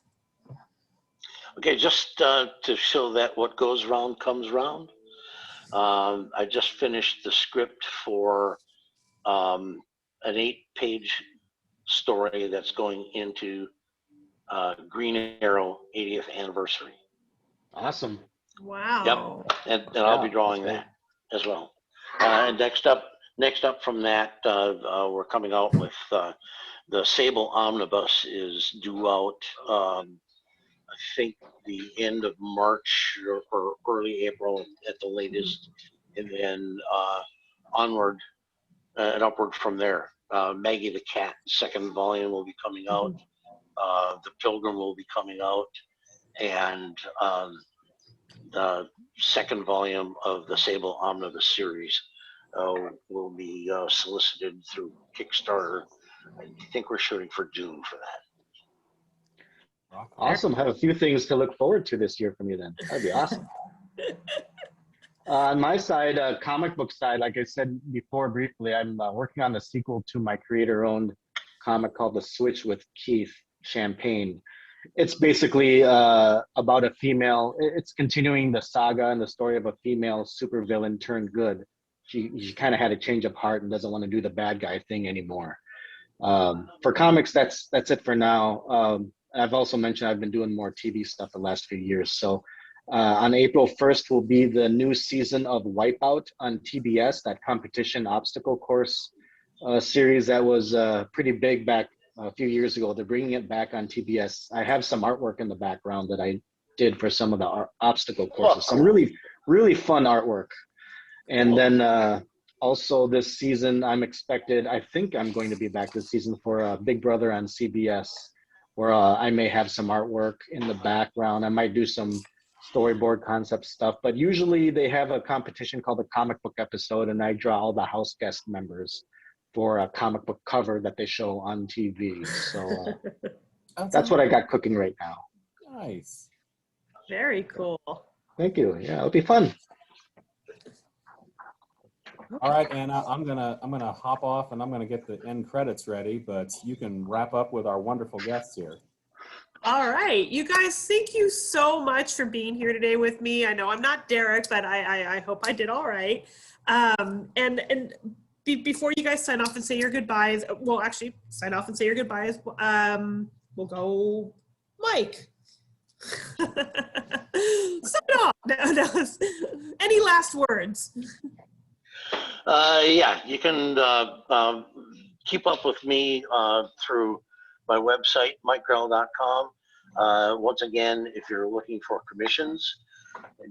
Speaker 4: Okay, just to show that what goes round comes round. I just finished the script for an 8-page story that's going into Green Arrow 80th anniversary.
Speaker 3: Awesome.
Speaker 2: Wow.
Speaker 4: And I'll be
Speaker 3: Yeah,
Speaker 4: drawing
Speaker 3: that's
Speaker 4: that as well. And next up from that, we're coming out with the Sable Omnibus is due out, I think the end of March or early April at the latest, and then onward and upward from there. Maggie the Cat second volume will be coming out. The Pilgrim will be coming out, and the second volume of the Sable Omnibus series will be solicited through Kickstarter. I think we're shooting for June for that.
Speaker 3: awesome. Have a few things to look forward to this year from you then. That'd be awesome. On my side, comic book side, like I said before briefly, I'm working on the sequel to my creator-owned comic called The Switch with Keith Champagne. It's basically about a female. It's continuing the saga and the story of a female supervillain turned good. She kind of had a change of heart and doesn't want to do the bad guy thing anymore. For comics, that's it for now. I've also mentioned I've been doing more TV stuff the last few years. So on April 1st will be the new season of Wipeout on TBS, that competition obstacle course series that was pretty big back a few years ago. They're bringing it back on TBS. I have some artwork in the background that I did for some of the obstacle courses. Some really, really fun artwork. And then also this season, I think I'm going to be back this season for Big Brother on CBS, where I may have some artwork in the background. I might do some storyboard concept stuff, but usually they have a competition called the comic book episode, and I draw all the house guest members for a comic book cover that they show on TV. So that's what I got cooking right now.
Speaker 1: Nice.
Speaker 2: Very cool.
Speaker 3: Thank you. Yeah, it'll be fun.
Speaker 1: All right, Anna, I'm gonna hop off and I'm gonna get the end credits ready, but you can wrap up with our wonderful guests here.
Speaker 2: All right, you guys, thank you so much for being here today with me. I know I'm not Derek, but I hope I did all right. Before you guys sign off and say your goodbyes, well, actually, sign off and say your goodbyes. We'll go, Mike. Sign off. No. Any last words?
Speaker 4: Yeah, you can keep up with me through my website, MikeGrell.com. Once again, if you're looking for commissions,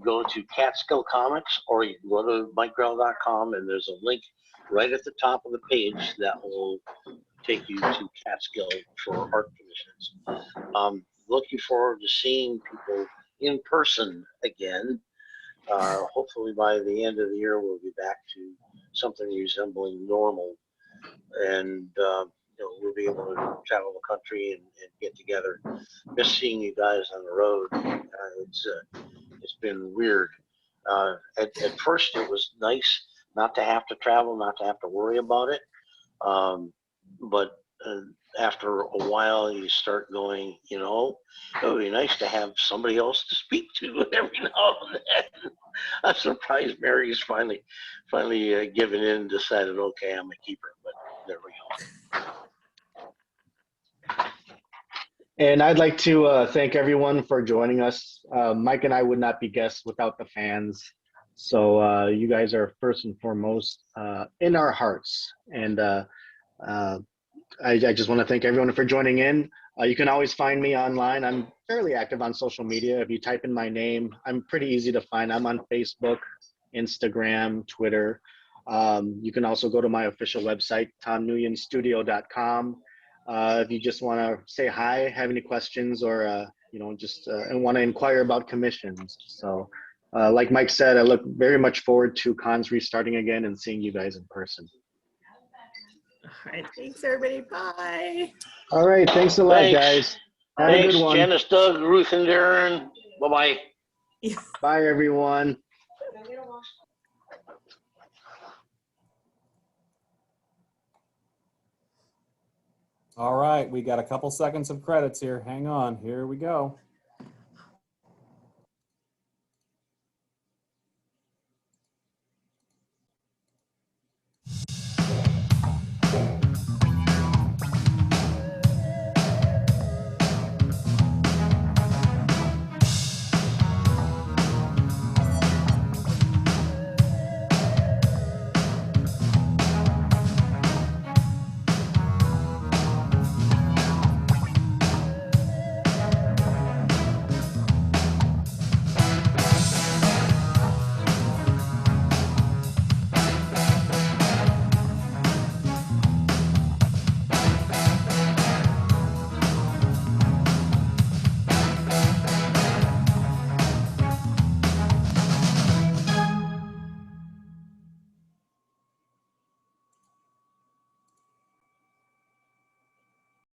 Speaker 4: go to Catskill Comics, or you can go to MikeGrell.com, and there's a link right at the top of the page that will take you to Catskill for art commissions. Looking forward to seeing people in person again. Hopefully by the end of the year, we'll be back to something resembling normal. And we'll be able to travel the country and get together. Miss seeing you guys on the road. It's been weird. At first, it was nice not to have to travel, not to have to worry about it. But after a while, you start going, it would be nice to have somebody else to speak to every now and then. I'm surprised Mary's finally given in and decided, okay, I'm a keeper. But there we go.
Speaker 3: And I'd like to thank everyone for joining us. Mike and I would not be guests without the fans. So you guys are first and foremost in our hearts. And I just want to thank everyone for joining in. You can always find me online. I'm fairly active on social media. If you type in my name, I'm pretty easy to find. I'm on Facebook, Instagram, Twitter. You can also go to my official website, TomNguyenStudio.com. If you just want to say hi, have any questions, or and want to inquire about commissions. So, like Mike said, I look very much forward to cons restarting again and seeing you guys in person.
Speaker 2: All right, thanks everybody. Bye.
Speaker 3: All right, thanks a lot, guys. Have a good one.
Speaker 4: Janice, Doug, Ruth, and Darren. Bye-bye.
Speaker 3: Bye, everyone.
Speaker 1: All right, we got a couple seconds of credits here. Hang on, here we go.